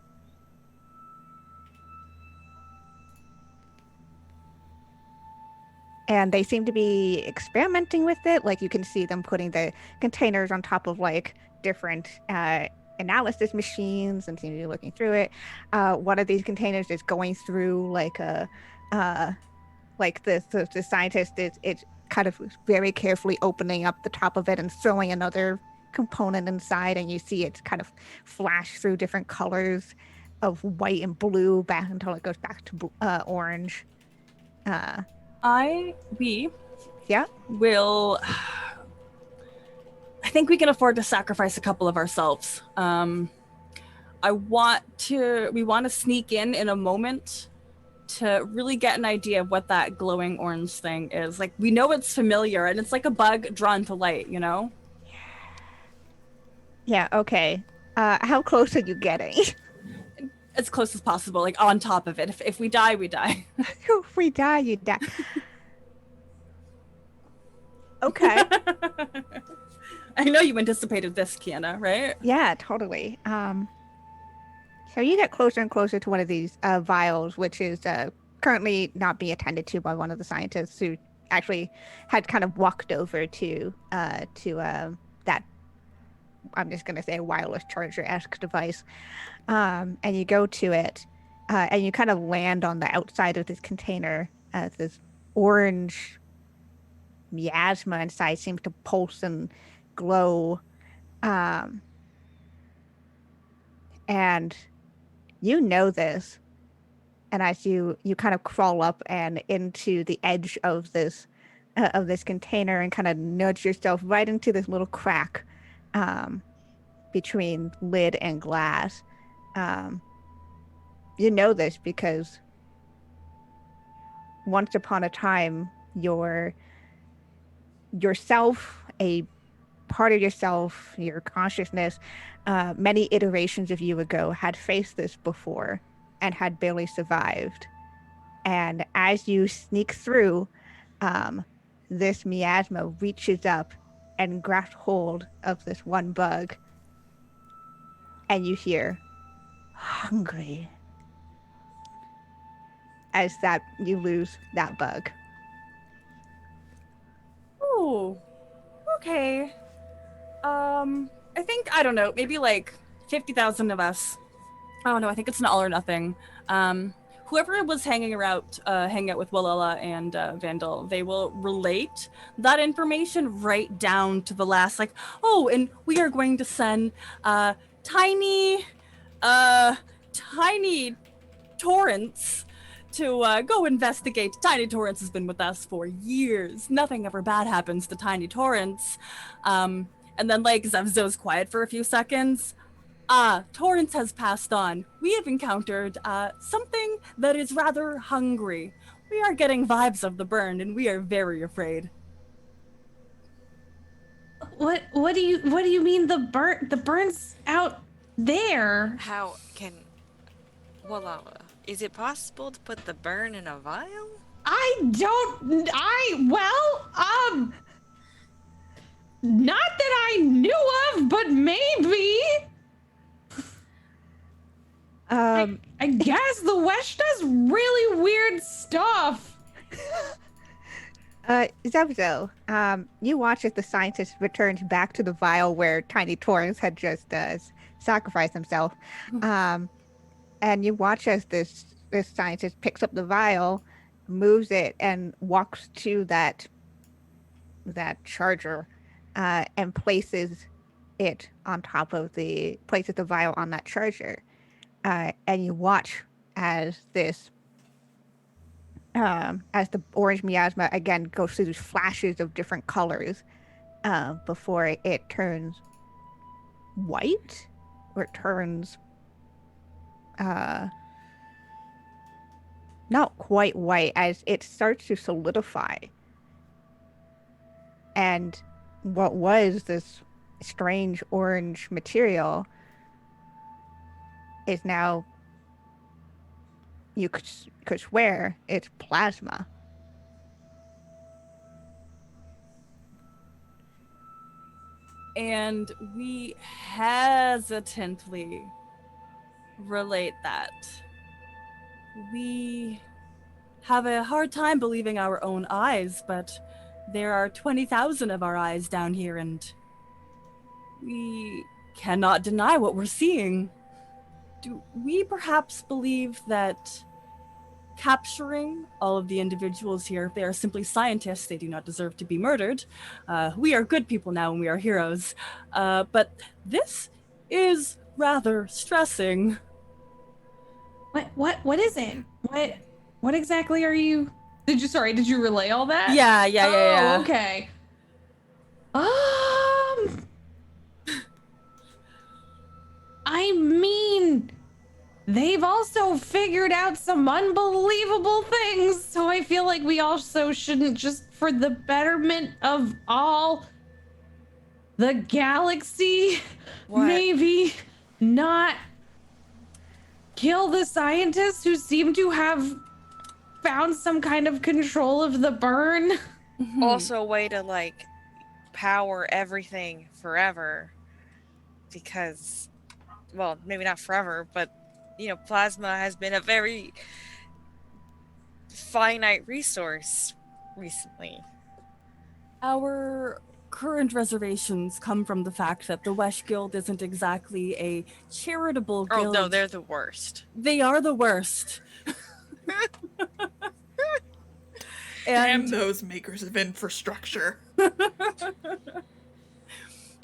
And they seem to be experimenting with it. Like you can see them putting the containers on top of like different analysis machines and seem to be looking through it. One of these containers is going through like the scientist it's kind of very carefully opening up the top of it and throwing another component inside, and you see it kind of flash through different colors of white and blue back until it goes back to orange. We Yeah. will. I think we can afford to sacrifice a couple of ourselves. We want to sneak in a moment to really get an idea of what that glowing orange thing is. Like, we know it's familiar, and it's like a bug drawn to light, you know? Yeah, okay. How close are you getting? As close as possible, like on top of it. If we die, we die. If we die, you die. Okay. I know you anticipated this, Kienna, right? Yeah, totally. So you get closer and closer to one of these vials, which is currently not being attended to by one of the scientists who actually had kind of walked over to that. I'm just gonna say wireless charger-esque device. And you go to it, and you kind of land on the outside of this container. This orange miasma inside seems to pulse and glow. Um, and you know this. And as you kind of crawl up and into the edge of this container and kind of nudge yourself right into this little crack between lid and glass. Um, you know this because once upon a time, yourself, a part of yourself, your consciousness, many iterations of you ago had faced this before and had barely survived. And as you sneak through, this miasma reaches up and grasps hold of this one bug. And you hear, hungry. As that you lose that bug. Ooh. Okay. I think, I don't know, maybe like 50,000 of us. Oh no, I think it's an all or nothing. Whoever was hanging out with Wallahlah and Vandil, they will relate that information right down to the last, like, oh, and we are going to send tiny Torrance to go investigate. Tiny Torrance has been with us for years. Nothing ever bad happens to Tiny Torrance. And then, like, Zev'xo's quiet for a few seconds. Torrance has passed on. We have encountered something that is rather hungry. We are getting vibes of the burn, and we are very afraid. What do you mean the burn's out there? How can... Wallahlah, is it possible to put the burn in a vial? Not that I knew of, but maybe. I guess the West does really weird stuff. Zev'xo, you watch as the scientist returns back to the vial where Tiny Torrance had just sacrificed himself. And you watch as this scientist picks up the vial, moves it, and walks to that charger, and places the vial on that charger. And you watch as the orange miasma again goes through these flashes of different colors before it turns white, or it turns not quite white, as it starts to solidify. And what was this strange orange material is now, you could swear, it's plasma. And we hesitantly relate that. We have a hard time believing our own eyes, but there are 20,000 of our eyes down here, and we cannot deny what we're seeing. Do we perhaps believe that capturing all of the individuals here, if they are simply scientists, they do not deserve to be murdered? We are good people now and we are heroes. But this is rather stressing. What is it? What exactly are you? Did you relay all that? Yeah. Okay. I mean, they've also figured out some unbelievable things, so I feel like we also shouldn't, just for the betterment of all, the galaxy What? maybe not kill the scientists who seem to have found some kind of control of the burn? Also a way to like power everything forever, because, well, maybe not forever, but plasma has been a very finite resource recently. Our current reservations come from the fact that the Wesh Guild isn't exactly a charitable Oh guild. no, they're the worst. They are the worst. Damn And those makers of infrastructure.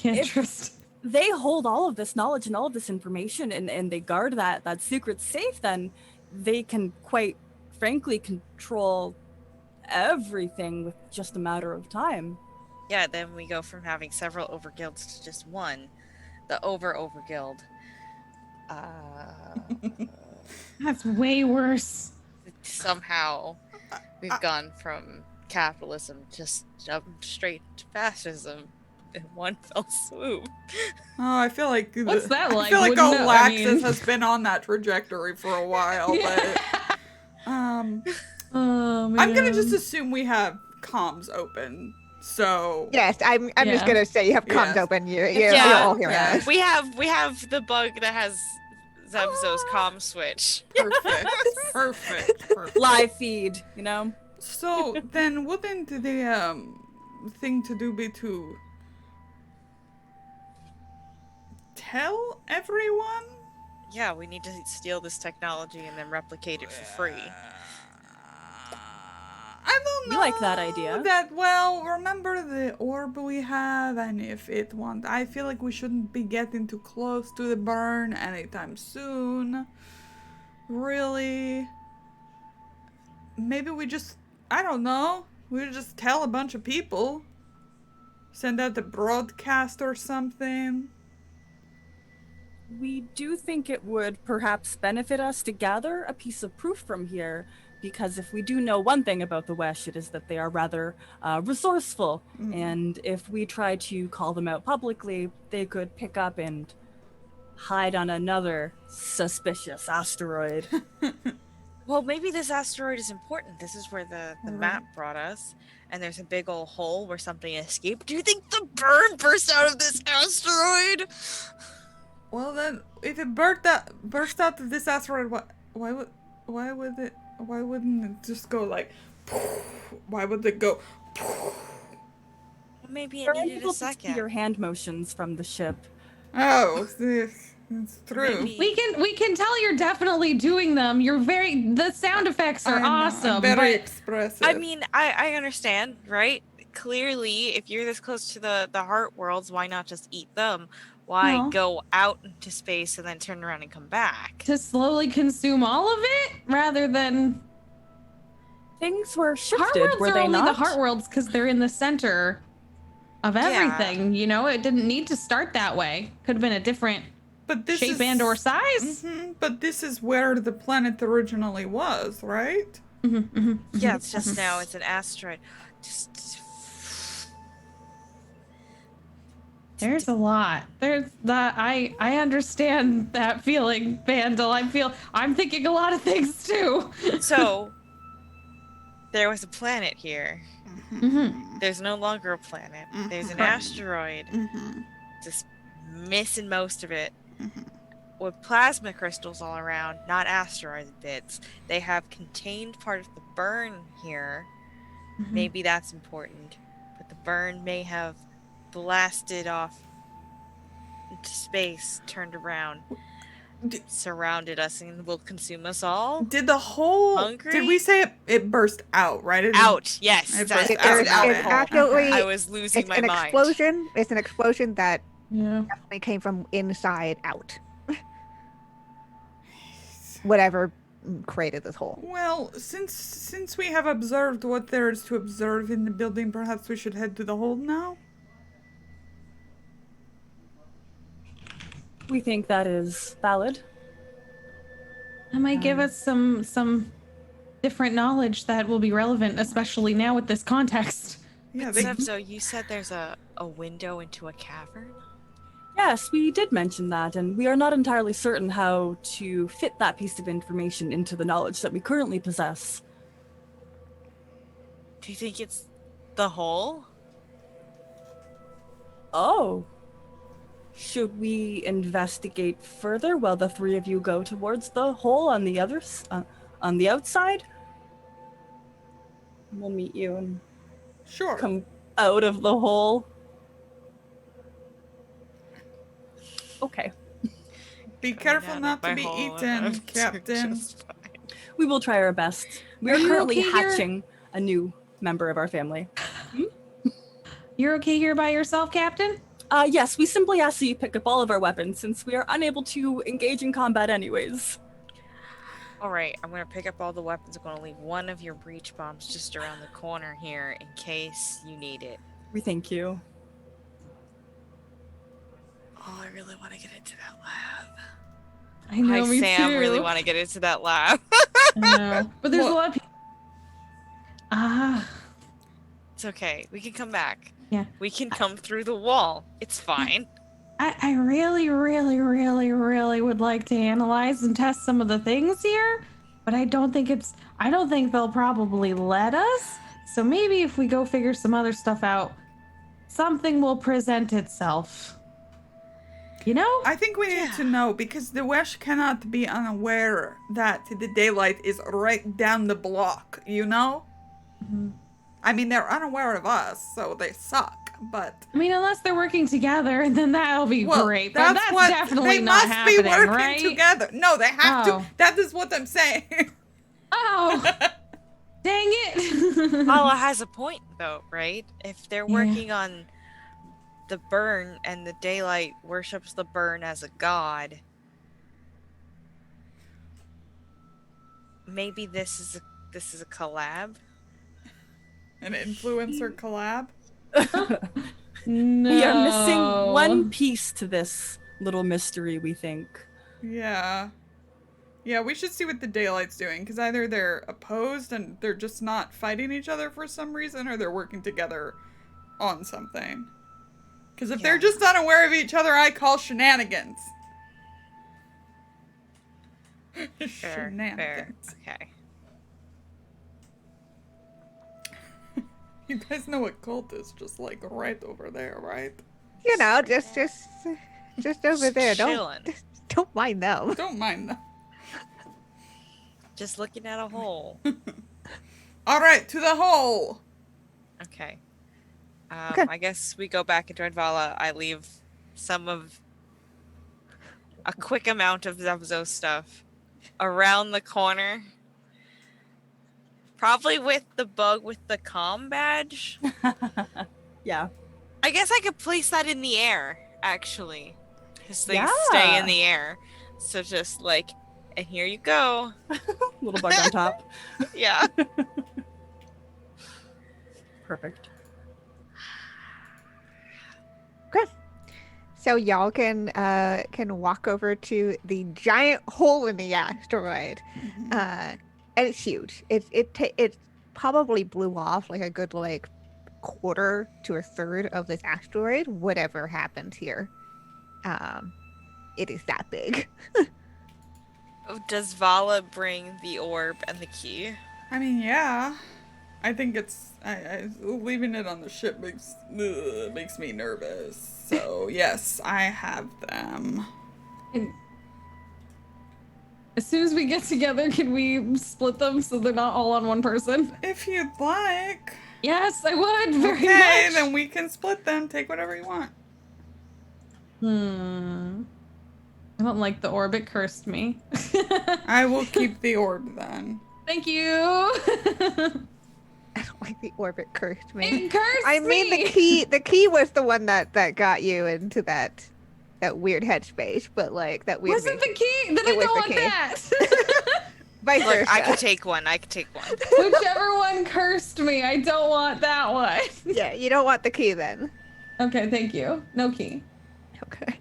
Interest. they hold all of this knowledge and all of this information, and they guard that secret safe, then they can quite frankly control everything with just a matter of time. Yeah, then we go from having several overguilds to just one, the overguild. That's way worse. Somehow we've gone from capitalism just jumped straight to fascism in one fell swoop. Oh, I feel like What's that like? I feel like Wouldn't know, I Olaxis mean- has been on that trajectory for a while, Yeah. but Oh man. I'm gonna just assume we have comms open. So Yes, I'm just Yeah. gonna say you have comms Yes. open. You're Yeah. all hearing Yeah. us. We have the bug that has Zev'xo's comm switch. perfect, perfect. Live feed, you know? So then, wouldn't the thing to do be to tell everyone? Yeah, we need to steal this technology and then replicate it for free. I don't know. We like that idea. Remember the orb we have, and if it wants, I feel like we shouldn't be getting too close to the burn anytime soon. Really? Maybe I don't know. We just tell a bunch of people. Send out a broadcast or something. We do think it would perhaps benefit us to gather a piece of proof from here, because if we do know one thing about the Wesh, it is that they are rather resourceful, and if we try to call them out publicly, they could pick up and hide on another suspicious asteroid. Well, maybe this asteroid is important. This is where the map brought us, and there's a big old hole where something escaped. Do you think the burn burst out of this asteroid? Well then, if it burst out of this asteroid, why wouldn't it just go like? Why would it go? Maybe it You're needed able a to see second. your hand motions from the ship. Oh, it's true. Maybe- We can tell you're definitely doing them. The sound effects are I know, I'm awesome. very But expressive. I mean, I understand, right? Clearly, if you're this close to the heart worlds, why not just eat them? Why Well. go out into space and then turn around and come back? to slowly consume all of it rather than Things were heart shifted, worlds were are they only not? the heart worlds because they're in the center of everything. You know, it didn't need to start that way. Could have been a different but this shape is, and or size. But this is where the planet originally was, right? Yeah, it's just now it's an asteroid. Just There's a lot. There's that. I understand that feeling, Vandil. I'm thinking a lot of things too. so there was a planet here. Mm-hmm. There's no longer a planet. There's an Mhm. asteroid. Just missing most of it. With plasma crystals all around, not asteroid bits. They have contained part of the burn here. Maybe that's important. But the burn may have blasted off into space, turned around, surrounded us, and will consume us all. Did the whole? Hungry? Did we say it burst out? Right? It Out, yes. It That's burst out. out. It's Okay. absolutely. I was losing It's my an mind. explosion. It's an explosion that Yeah. definitely came from inside out. Whatever created this hole. Well, since we have observed what there is to observe in the building, perhaps we should head to the hold now. We think that is valid. That might give us some different knowledge that will be relevant, especially now with this context. Yeah, But they. Zev'xo, you said there's a window into a cavern? Yes, we did mention that, and we are not entirely certain how to fit that piece of information into the knowledge that we currently possess. Do you think it's the hole? Oh. Should we investigate further while the three of you go towards the hole on the on the outside? We'll meet you and Sure. come out of the hole. Okay. Be Coming careful out not of to my be hole eaten, and I'm Captain. just fine. We will try our best. We Are are you currently okay here? hatching a new member of our family. You're okay here by yourself, Captain? Yes, we simply ask that you pick up all of our weapons since we are unable to engage in combat anyways. Alright, I'm gonna pick up all the weapons. I'm gonna leave one of your breach bombs just around the corner here in case you need it. We thank you. Oh, I really want to get into that lab. I know, Hi, me Sam. too. Really want to get into that lab. I know. But there's a lot of people. Ah, It's okay. We can come back. yeah. We can come through the wall. It's fine. I really, really, really, really would like to analyze and test some of the things here, but I don't think they'll probably let us. So maybe if we go figure some other stuff out, something will present itself. You know? I think we need to know because the Wesh cannot be unaware that the daylight is right down the block, you know? Mhm. I mean, they're unaware of us, so they suck, but... I mean, unless they're working together, then that'll be Well, great. But that's what definitely they not must happening, be working right? together. No, they have Oh. to. That is what I'm saying. Oh, dang it! Valla has a point, though, right? If they're Yeah. working on the burn and the daylight worships the burn as a god, maybe this is a collab. An influencer collab. No. We are missing one piece to this little mystery, we think. Yeah. Yeah, we should see what the daylight's doing, because either they're opposed and they're just not fighting each other for some reason, or they're working together on something. Because if they're Yeah. just unaware of each other, I call shenanigans. Fair. Shenanigans. Okay. You guys know what cult is just like right over there, right? You know, just over there. Chillin'. Don't mind them. Don't mind them. Just looking at a hole. Alright, to the hole! Okay. Okay. I guess we go back into Valla. I leave a quick amount of Zev'xo stuff around the corner. Probably with the bug with the comm badge. Yeah. I guess I could place that in the air, actually. Because they Yeah. stay in the air. So just like, and here you go. Little bug on top. Yeah. Perfect. So y'all can walk over to the giant hole in the asteroid, and it's huge. It probably blew off like a good like quarter to a third of this asteroid. Whatever happened here, it is that big. Does Valla bring the orb and the key? I mean, yeah. I think it's... leaving it on the ship makes me nervous. So, yes, I have them. And as soon as we get together, can we split them so they're not all on one person? If you'd like. Yes, I would very Okay, much. then we can split them. Take whatever you want. I don't like the orb. It cursed me. I will keep the orb then. Thank you. I don't like the orbit cursed me. It cursed I mean me. the key was the one that got you into that weird headspace, but like that weird. Was it the key? Then I It was don't the want key. that. Vice Look, versa. I could take one. Whichever one cursed me, I don't want that one. Yeah, you don't want the key then. Okay, thank you. No key. Okay.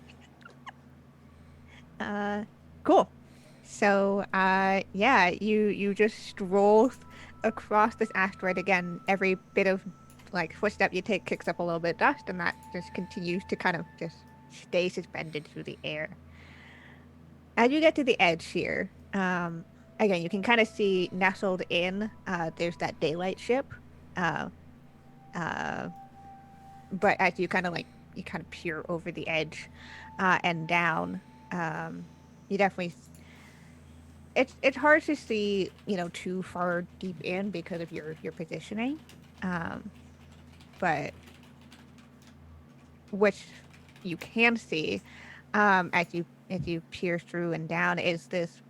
Cool. So, yeah, you just stroll across this asteroid again. Every bit of like footstep you take kicks up a little bit of dust, and that just continues to kind of just stay suspended through the air. As you get to the edge here, again, you can kind of see nestled in, there's that daylight ship. Uh, uh, but as you kind of like, you kind of peer over the edge and down, you definitely, it's hard to see, too far deep in because of your positioning. Um, but which you can see as you peer through and down is this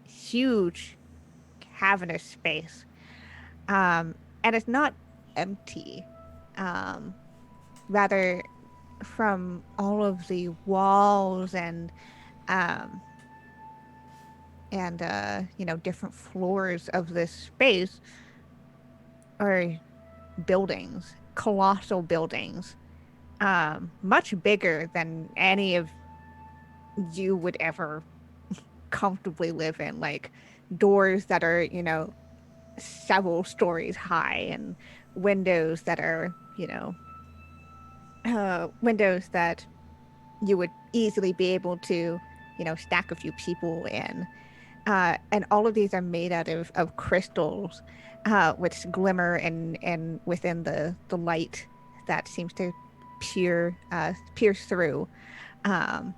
huge cavernous space, and it's not empty. Um, Rather, from all of the walls um, and different floors of this space are buildings, colossal buildings, much bigger than any of you would ever comfortably live in, like doors that are, several stories high, and windows that are, windows that you would easily be able to, stack a few people in. And all of these are made out of crystals, which glimmer and within the light that seems to pierce through. Um,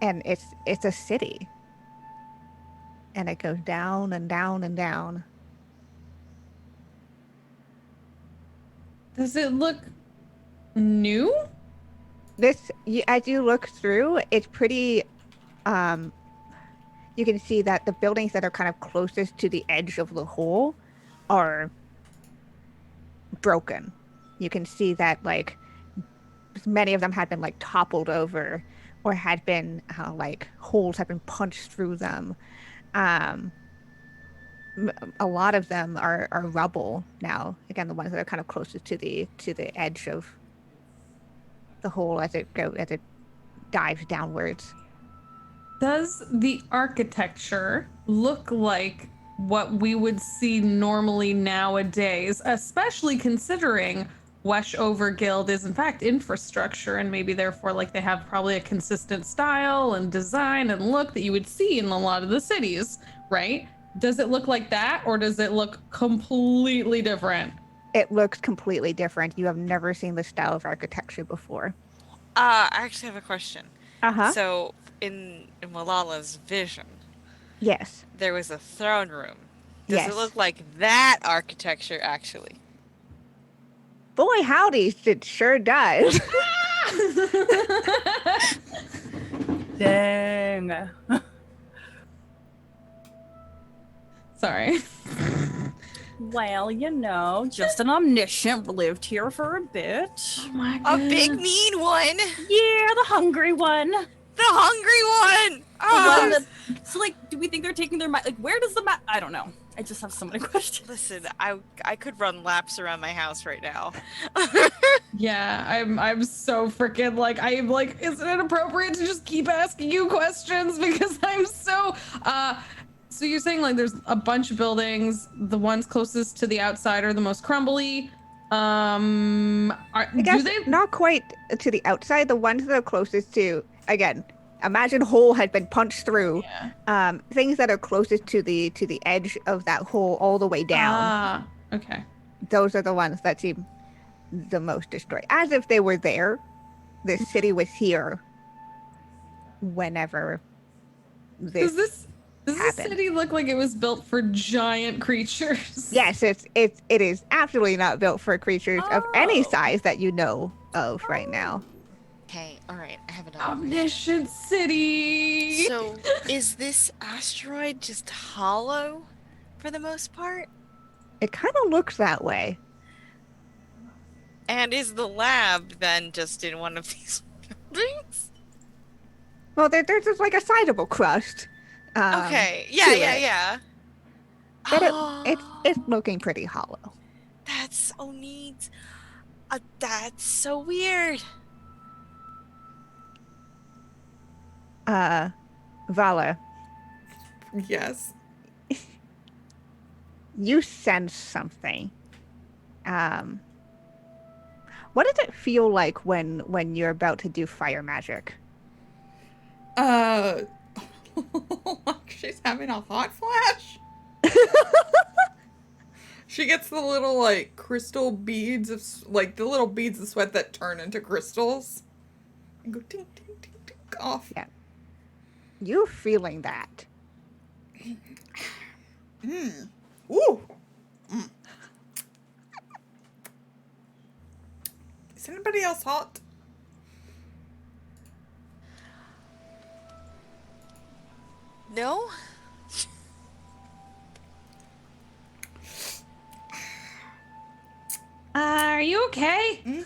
and it's a city, and it goes down and down and down. Does it look new? As you look through, it's pretty. You can see that the buildings that are kind of closest to the edge of the hole are broken. You can see that like many of them had been like toppled over, or had been like holes had been punched through them. Um, a lot of them are rubble now. Again, the ones that are kind of closest to the edge of the hole as it dives downwards. Does the architecture look like what we would see normally nowadays, especially considering Wesh Overguild is in fact infrastructure, and maybe therefore like they have probably a consistent style and design and look that you would see in a lot of the cities, right? Does it look like that, or does it look completely different? It looks completely different. You have never seen this style of architecture before. I actually have a question. Uh-huh. So, in Wallahllah's vision, Yes. there was a throne room. Does it Yes. look like that architecture, actually? Boy, howdy, it sure does. Dang. Sorry. Well, just an omniscient lived here for a bit. Oh my A god. big mean one! Yeah, the hungry one. The hungry one! The Oh, one that, so, like, do we think they're taking their like, where does the I don't know. I just have so many questions. listen, I could run laps around my house right now. Yeah, I'm so freaking I'm like, is it inappropriate to just keep asking you questions because I'm so you're saying like there's a bunch of buildings, the ones closest to the outside are the most crumbly. I guess not quite to the outside. The ones that are closest to, again, imagine hole had been punched through. Yeah. Things that are closest to the edge of that hole all the way down. Ah, okay. Those are the ones that seem the most destroyed. As if they were there. The city was here whenever Does this happened. city look like it was built for giant creatures? Yes, it is absolutely not built for creatures of any Oh. size that you know of right now. Okay, alright, I have another Omniscient city. So, is this asteroid just hollow for the most part? It kind of looks that way. And is the lab then just in one of these buildings? Well, there's just like a sizable crust. Okay, to yeah, it. But it's Oh, looking pretty hollow. that's so neat. That's so weird. Valla, Yes. you sense something. What does it feel like when you're about to do fire magic? Like she's having a hot flash. She gets the little like crystal beads of like the little beads of sweat that turn into crystals and go tink tink tink tink off. Yeah. You're feeling that. Ooh. Is anybody else hot? No? Are you okay?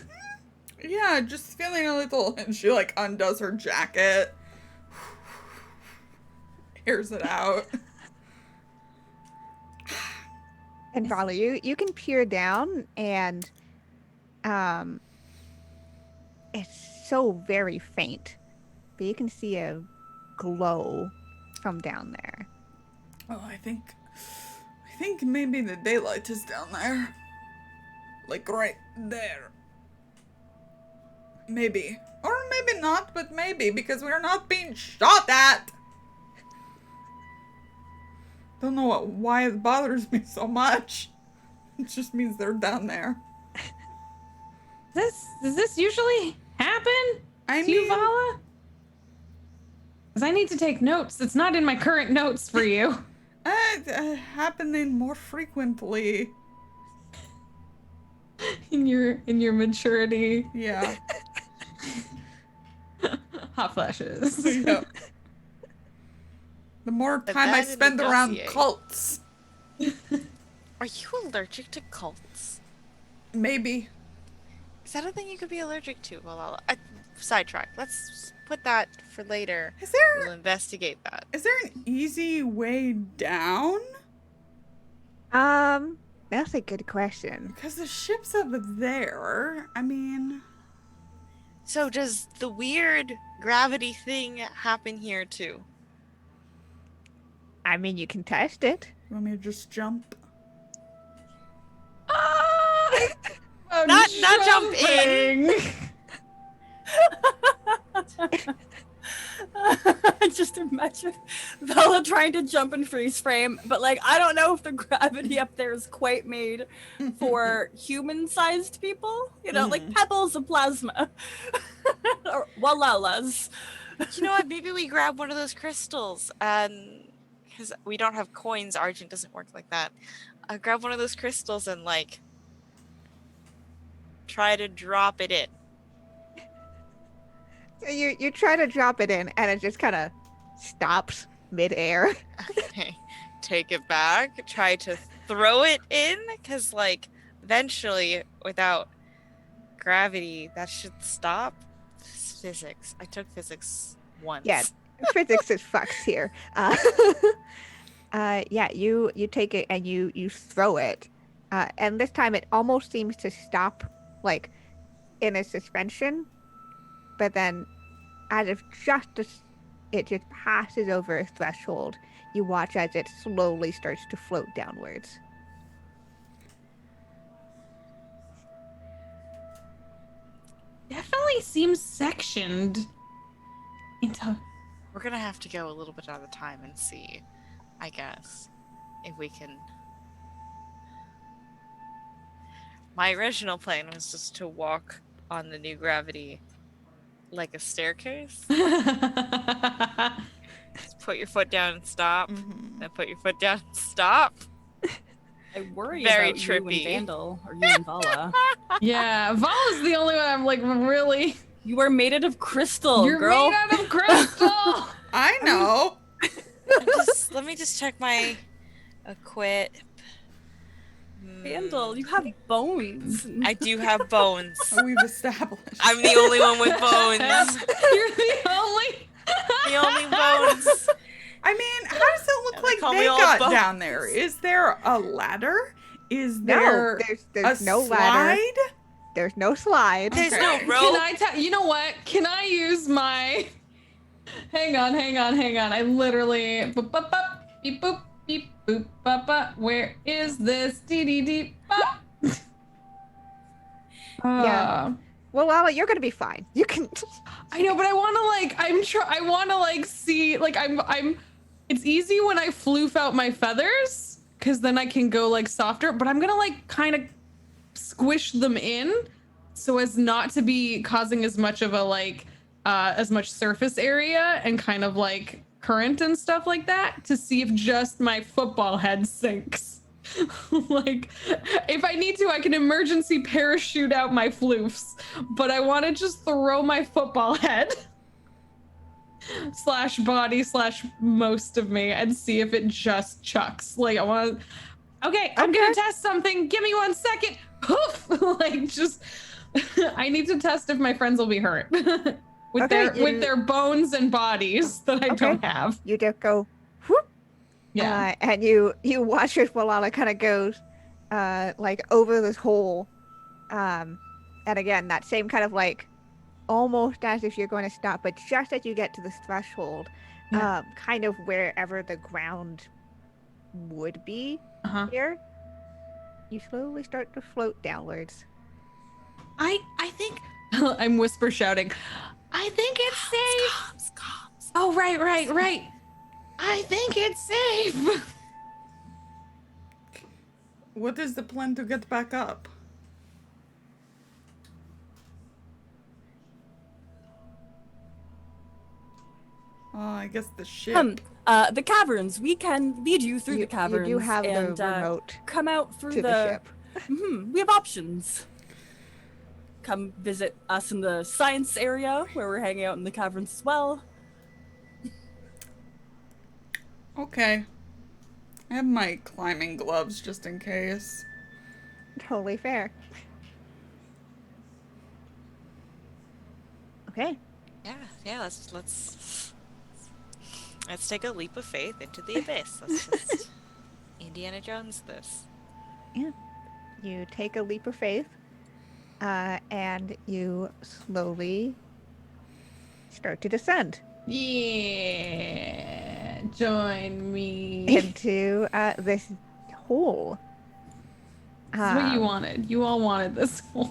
Yeah, just feeling a little. And she like undoes her jacket, airs it out. And Valla, you can peer down, and it's so very faint, but you can see a glow from down there. Oh, I think maybe the daylight is down there. Like right there. Maybe. Or maybe not, but maybe, because we're not being shot at. Don't know why it bothers me so much. It just means they're down there. Does this usually happen I to you, mean, Valla? Because I need to take notes. It's not in my current notes for you. happening more frequently. in your maturity. Yeah. Hot flashes. Yeah. The more But time I that in spend the around dossier. cults. Are you allergic to cults? Maybe. Is that a thing you could be allergic to? Well, sidetrack. Let's put that for later. Is We'll there investigate that. an easy way down? That's a good question. Because the ship's up there. I mean, So does the weird gravity thing happen here too? I mean, you can test it. you want me to just jump? I'm Not jump in. jumping. Just imagine Valla trying to jump in freeze frame, but like I don't know if the gravity up there is quite made for human-sized people. You know, like pebbles of plasma or Wallahs. You know what? Maybe we grab one of those crystals, and because we don't have coins, Argent doesn't work like that. Grab one of those crystals and like try to drop it in. So you try to drop it in, and it just kind of stops midair. Okay, take it back. Try to throw it in, because like eventually, without gravity, that should stop. It's physics. I took physics once. Yeah, physics is fucks here. Yeah, you take it and you throw it, and this time it almost seems to stop, like in a suspension, but then, as if it just passes over a threshold, you watch as it slowly starts to float downwards. Definitely seems sectioned into. We're gonna have to go a little bit at a time and see, I guess, if we can. My original plan was just to walk on the new gravity like a staircase. Just put your foot down and stop. Then put your foot down and stop. I worry Very about trippy. you and Vandil, or you and Valla. Yeah, Valla's the only one I'm like really. You are made out of crystal, You're girl. made out of crystal. I know. Let me just check my equip. Vandil, you have bones. I do have bones. We've established. I'm the only one with bones. You're the only. The only bones. I mean, how does it look Yeah, they like call they me all got bones. down there? Is there a ladder? Is No, there there's a no ladder. slide? There's no slide. There's Okay. no Can rope. I tell you know what? Can I use my Hang on. I literally boop boop boop beep boop Beep boop bop bop. Where is this? Dee dee dee bop. Yeah. Well, Lala, you're gonna be fine. You can. I know, but I want to I want to see I'm it's easy when I floof out my feathers cuz then I can go like softer, but I'm going to like kind of squish them in so as not to be causing as much of a as much surface area and kind of like current and stuff like that to see if just my football head sinks. Like, if I need to, I can emergency parachute out my floofs, but I want to just throw my football head slash body slash most of me and see if it just chucks. Like, I want to. Okay, I'm gonna test something. Give me 1 second. Poof! Like, just. I need to test if my friends will be hurt with their bones and bodies that I don't have. You just go. Whoop. Yeah. And you watch as Wallahlah kind of goes like over this hole. And again, that same kind of like almost as if you're going to stop, but just as you get to this threshold, kind of wherever the ground would be here, you slowly start to float downwards. I think I'm whisper shouting. I think it's safe. Comms. Oh, right. I think it's safe. What is the plan to get back up? Oh, I guess the ship. The caverns. We can lead you through the caverns. You do have and, the remote come out through to the ship. We have options. Come visit us in the science area where we're hanging out in the caverns as well. Okay. I have my climbing gloves just in case. Totally fair. Okay. Yeah. Let's take a leap of faith into the abyss. Let's just Indiana Jones this. Yeah. You take a leap of faith, and you slowly start to descend. Yeah, join me. Into this hole. This is what you wanted. You all wanted this hole.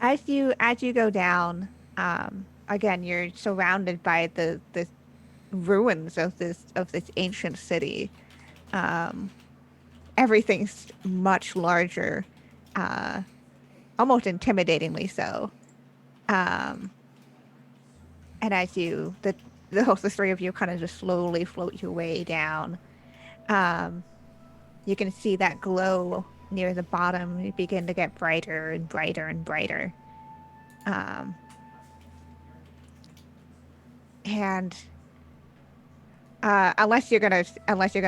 As you go down, again, you're surrounded by the ruins of this ancient city. Everything's much larger, almost intimidatingly so. And as the three of you kind of just slowly float your way down, you can see that glow near the bottom begin to get brighter and brighter and brighter. And unless you're gonna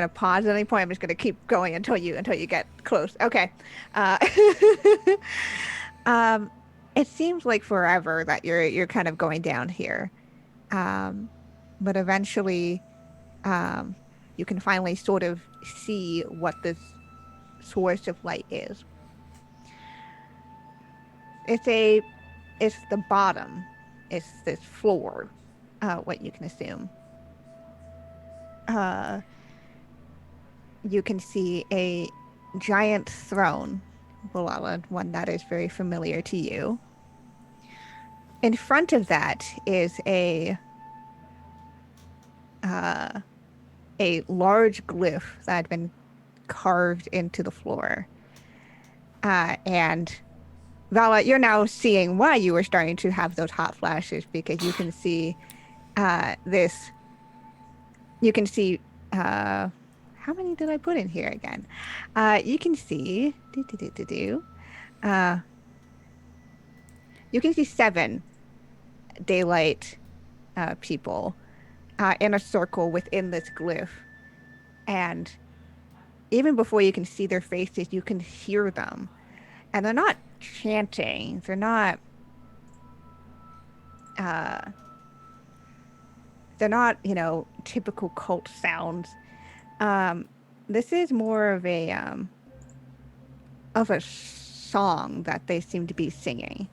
pause at any point, I'm just gonna keep going until you get close. Okay. It seems like forever that you're kind of going down here, but eventually, you can finally sort of see what this source of light is. It's the bottom. It's this floor. What you can assume. You can see a giant throne, Wallahlah, one that is very familiar to you. In front of that is a large glyph that had been carved into the floor. And Valla, you're now seeing why you were starting to have those hot flashes, because you can see this. You can see how many did I put in here again? You can see you can see 7 daylight people in a circle within this glyph, and even before you can see their faces, you can hear them, and they're not chanting. They're not. They're not, typical cult sounds. This is more of a song that they seem to be singing.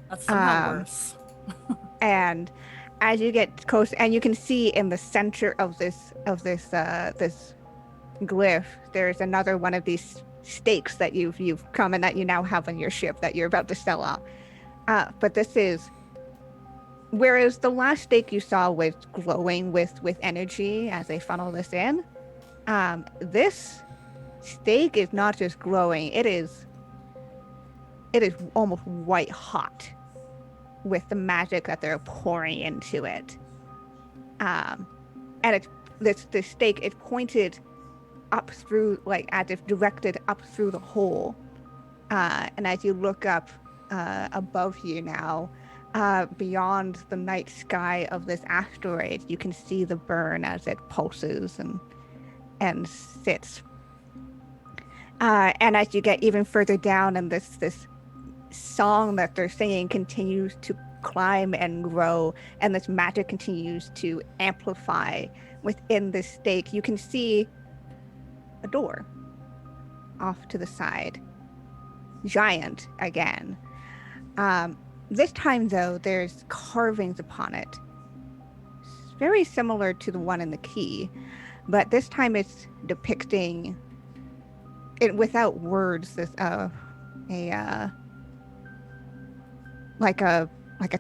That's somehow worse. And as you get close, and you can see in the center of this this glyph, there's another one of these stakes that you've come and that you now have on your ship that you're about to sell off. But this is, whereas the last stake you saw was glowing with energy as they funnel this in, this stake is not just glowing, it is almost white hot with the magic that they're pouring into it. And it's this stake is pointed up through, like as if directed up through the hole. And as you look up above you now, beyond the night sky of this asteroid, you can see the burn as it pulses and sits. And as you get even further down, and this song that they're singing continues to climb and grow, and this magic continues to amplify within this stake, you can see a door off to the side. Giant again. This time, though, there's carvings upon it. It's very similar to the one in the key, but this time it's depicting it without words. This like a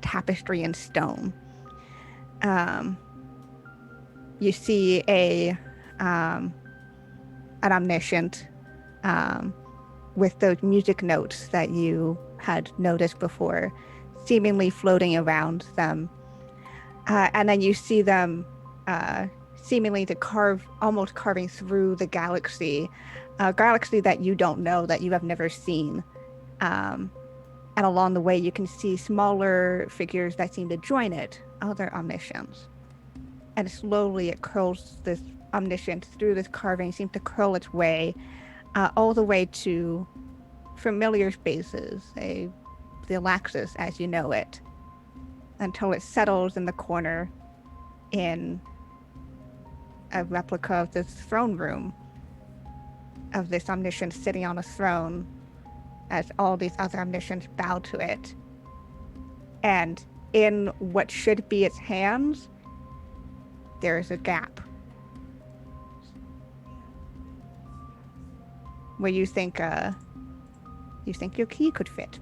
tapestry in stone. You see an omniscient with those music notes that you had noticed before, seemingly floating around them. And then you see them seemingly almost carving through the galaxy, a galaxy that you don't know, that you have never seen. And along the way, you can see smaller figures that seem to join it, other omniscients. And slowly it curls, this omniscience through this carving, seems to curl its way all the way to familiar spaces, the Olaxis as you know it, until it settles in the corner in a replica of this throne room, of this omniscience sitting on a throne as all these other omniscients bow to it. And in what should be its hands, there is a gap where you think your key could fit.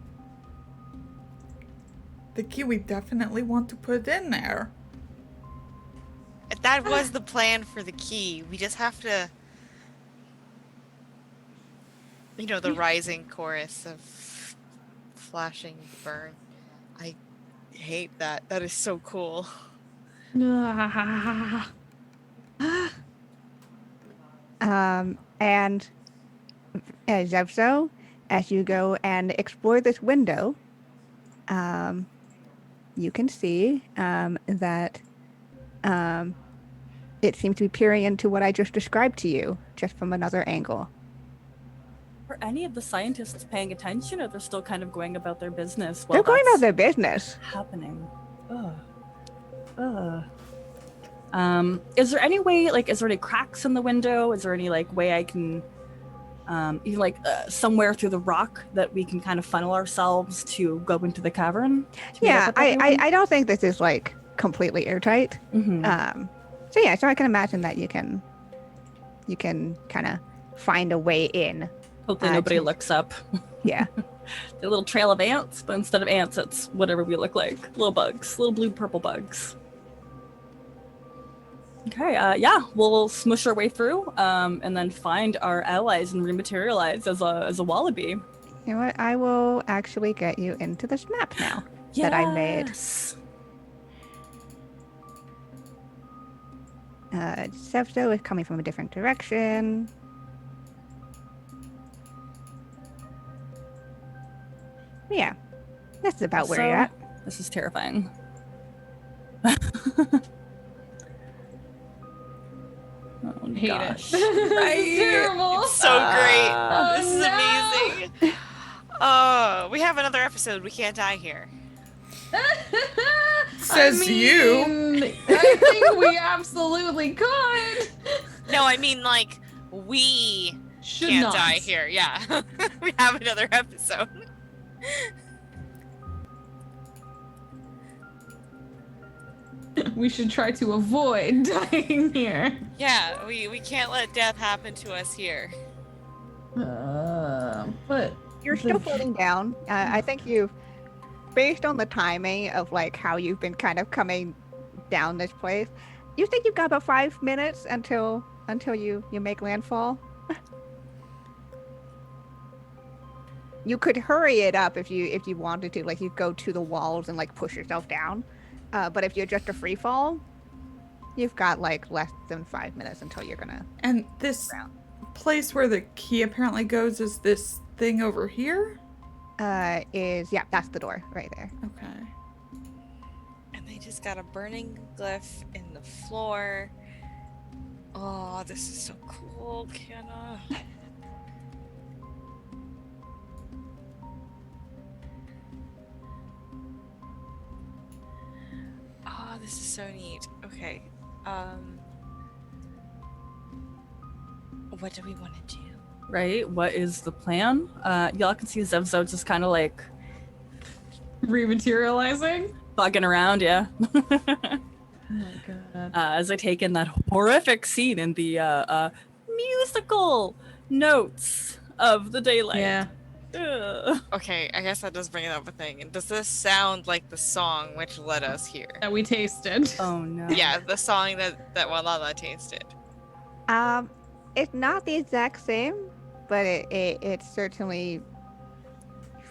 The key, we definitely want to put in there. That was the plan for the key. We just have to, the rising chorus of flashing burn. I hate that. That is so cool. And Zev'xo, as you go and explore this window, you can see that it seems to be peering into what I just described to you, just from another angle. Are any of the scientists paying attention, or they're still kind of going about their business? They're going about their business. Happening. Is there any way, is there any cracks in the window? Is there any, way I can, even, somewhere through the rock that we can kind of funnel ourselves to go into the cavern? Yeah, I don't think this is, completely airtight. Mm-hmm. So I can imagine that you can kind of find a way in. Hopefully nobody looks up. Yeah. The little trail of ants, but instead of ants, it's whatever we look like. Little bugs, little blue purple bugs. Okay, we'll smush our way through, and then find our allies and rematerialize as a wallaby. You know what? I will actually get you into this map now that I made. Zev'xo is coming from a different direction. Yeah, that's about where you're at. This is terrifying. Oh, Hate gosh. it. Right? It's terrible. It's so great. Oh, This is no. amazing. Oh, we have another episode. We can't die here. Says you. I think we absolutely could. No, I mean, we Should can't not die here. Yeah. We have another episode. We should try to avoid dying here. Yeah, we can't let death happen to us here. But You're still floating down. I think you've, based on the timing of like how you've been kind of coming down this place, you think you've got about 5 minutes until you make landfall. You could hurry it up if you wanted to, like you go to the walls and like push yourself down. But if you're just a free fall, you've got like less than 5 minutes until you're gonna. And this place where the key apparently goes is this thing over here? That's the door right there. Okay. And they just got a burning glyph in the floor. Oh, this is so cool, Kienna. Oh, this is so neat. Okay. What do we want to do? Right? What is the plan? Y'all can see Zev'xo just kind of like rematerializing? bugging around, yeah. Oh my god. As I take in that horrific scene in the musical notes of the daylight. Yeah. Ugh. Okay, I guess that does bring up a thing. And does this sound like the song which led us here? That we tasted. Oh no. Yeah, the song that Wallahlah tasted. It's not the exact same, but it certainly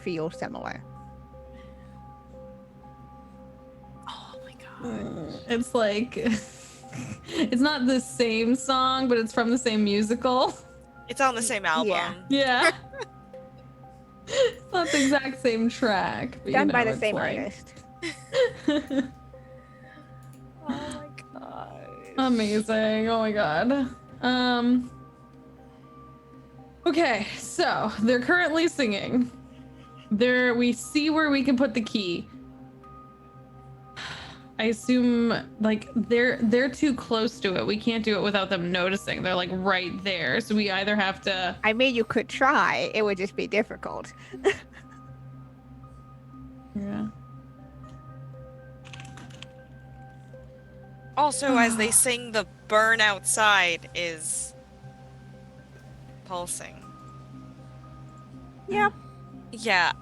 feels similar. Oh my god. It's like it's not the same song, but it's from the same musical. It's on the same album. Yeah. Yeah. It's not the exact same track. But, Done you know, by the it's same like... artist. Oh my god. Amazing. Oh my god. Okay, so they're currently singing. We see where we can put the key. I assume like they're too close to it. We can't do it without them noticing. They're like right there. So we either have to I mean, you could try. It would just be difficult. Yeah. Also, as they sing, the burn outside is pulsing. Yeah. Yeah,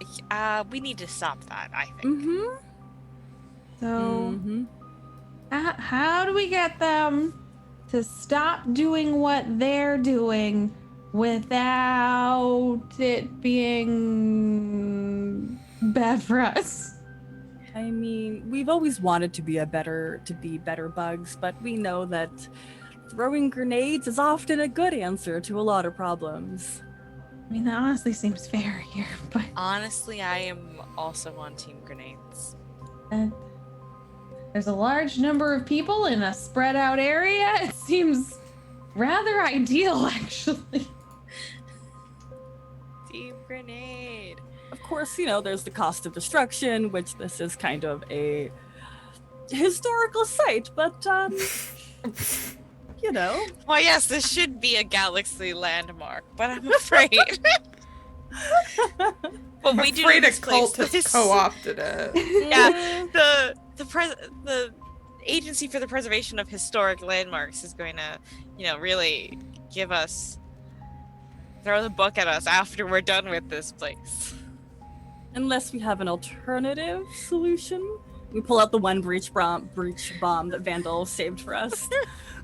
we need to stop that, I think. Mm-hmm. So Mm-hmm. how do we get them to stop doing what they're doing without it being bad for us? I mean, we've always wanted to be better bugs, but we know that throwing grenades is often a good answer to a lot of problems. I mean, that honestly seems fair here, but Honestly, I am also on Team Grenades. there's a large number of people in a spread out area. It seems rather ideal, actually. Team Grenade. Of course, you know, there's the cost of destruction, which this is kind of a historical site, but, you know. Well, yes, this should be a galaxy landmark, but I'm afraid. What we do to Afraid a this place, cult has this- co-opted it. Yeah, the Agency for the Preservation of Historic Landmarks is going to, really throw the book at us after we're done with this place. Unless we have an alternative solution. We pull out the one breach bomb that Vandil saved for us.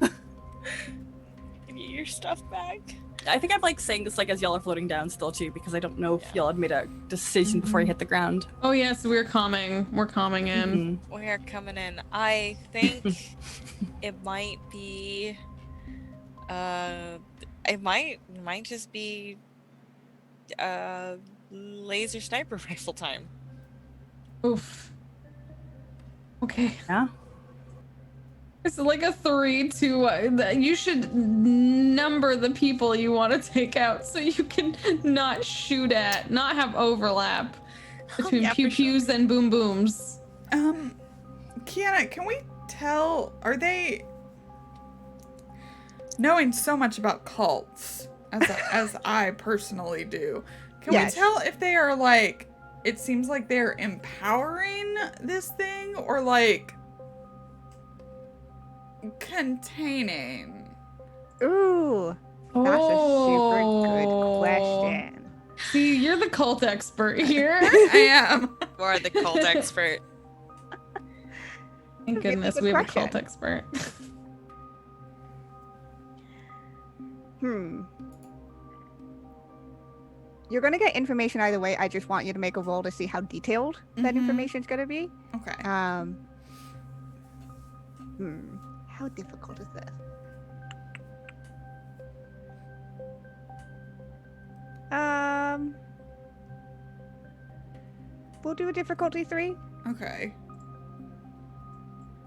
Give you your stuff back. I think I'm like saying this like as y'all are floating down still too, because I don't know if y'all had made a decision before you hit the ground. Oh yes, we're calming in. Mhm. We're coming in. I think it might be. It might just be. Laser sniper rifle time. Oof. Okay. Yeah. It's like a 3 to you should number the people you want to take out so you can not have overlap between Yeah, pew for sure. pews and boom booms. Kienna, can we tell, are they knowing so much about cults as I personally do? Can Yes. we tell if they are like, it seems like they're empowering this thing, or like containing? Ooh, that's a super good question. See, you're the cult expert here. I am. You are the cult expert. Thank That's a really goodness good we have a question. cult expert. You're gonna get information either way. I just want you to make a roll to see how detailed that information's gonna be. Okay. How difficult is this? We'll do a difficulty 3. Okay.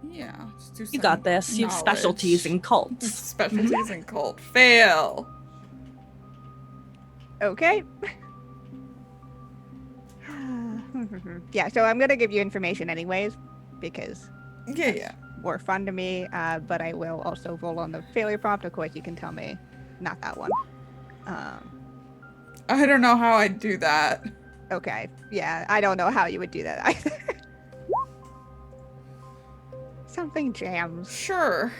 Yeah. Let's do You some got this. You have specialties in cults. Specialties in cult. Fail. Okay. Yeah, so I'm gonna give you information anyways, because Yeah. more fun to me, but I will also roll on the failure prompt. Of course, you can tell me not that one. I don't know how I'd do that. Okay, yeah, I don't know how you would do that either. Something jams. Sure.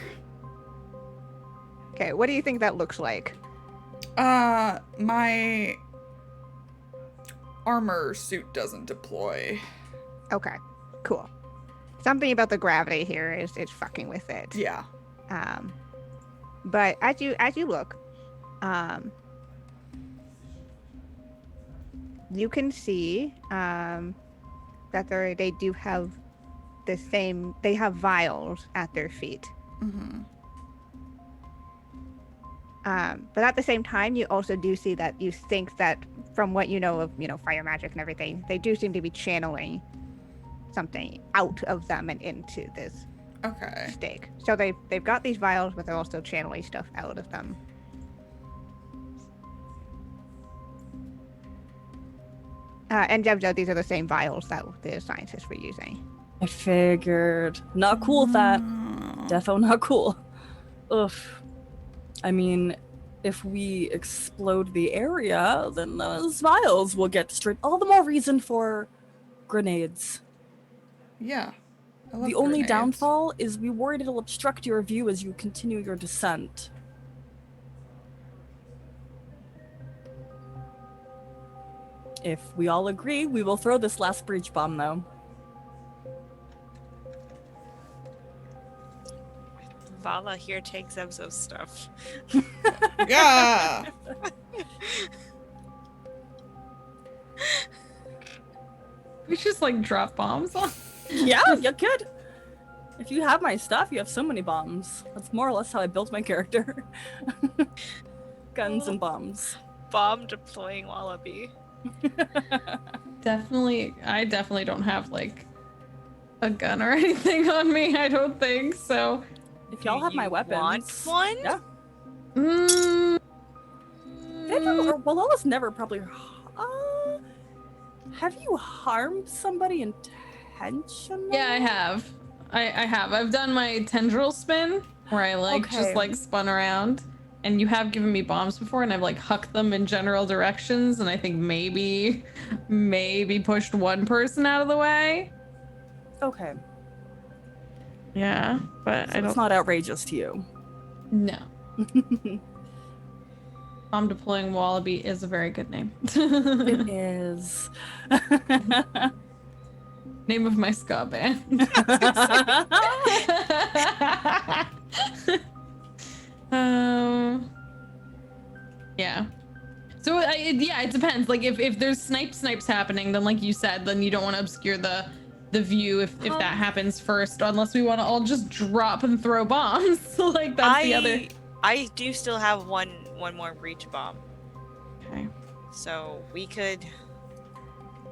Okay, what do you think that looks like? My armor suit doesn't deploy. Okay, cool. Something about the gravity here is fucking with it. Yeah. But as you look, you can see that they do have the same. They have vials at their feet. But at the same time, you also do see that you think that from what you know of, fire magic and everything, they do seem to be channeling something out of them and into this Okay. stake. So they've got these vials, but they're also channeling stuff out of them. And Zev'xo, these are the same vials that the scientists were using. I figured. Not cool with that. Defo not cool. Ugh. I mean, if we explode the area, then those vials will get destroyed. All the more reason for grenades. Yeah. I love The only grenades. downfall is we worried it'll obstruct your view as you continue your descent. If we all agree, we will throw this last breach bomb, though. Valla here takes Zev'xo's stuff. Yeah. We just like drop bombs on. Yeah, you could. If you have my stuff, you have so many bombs. That's more or less how I built my character. Guns and bombs. Bomb deploying Wallaby. I definitely don't have like a gun or anything on me. I don't think so. If y'all have my weapons. Want one? Yeah. Mm, Wallah's never probably. Have you harmed somebody intentionally? yeah, I have. I have. I've done my tendril spin where I like Okay. just like spun around, and you have given me bombs before, and I've like hucked them in general directions, and I think maybe pushed one person out of the way. Okay. Yeah, but So I don't. it's not outrageous to you. No. Bomb deploying Wallaby is a very good name. It is. Name of my ska band. Yeah. So it depends. Like if there's snipes happening, then like you said, then you don't want to obscure the view if that happens first, unless we want to all just drop and throw bombs. So like that's the other. I do still have one more breach bomb, Okay. so we could.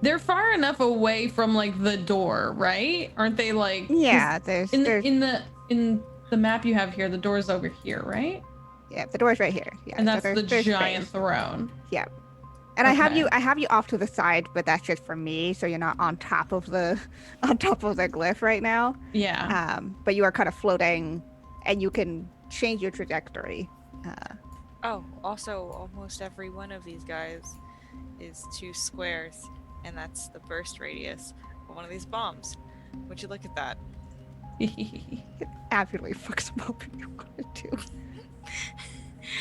They're far enough away from like the door, right? Aren't they like? 'cause Yeah, there's in the map you have here, the door's over here, right? yeah, the door's right here. Yeah, And so that's the there's giant space. throne. Yeah. And I Okay. have you off to the side, but that's just for me, so you're not on top of the glyph right now. Yeah. But you are kind of floating, and you can change your trajectory. Oh, also, almost every one of these guys is 2 squares, and that's the burst radius of one of these bombs. Would you look at that? absolutely fuck them up if you wanted to.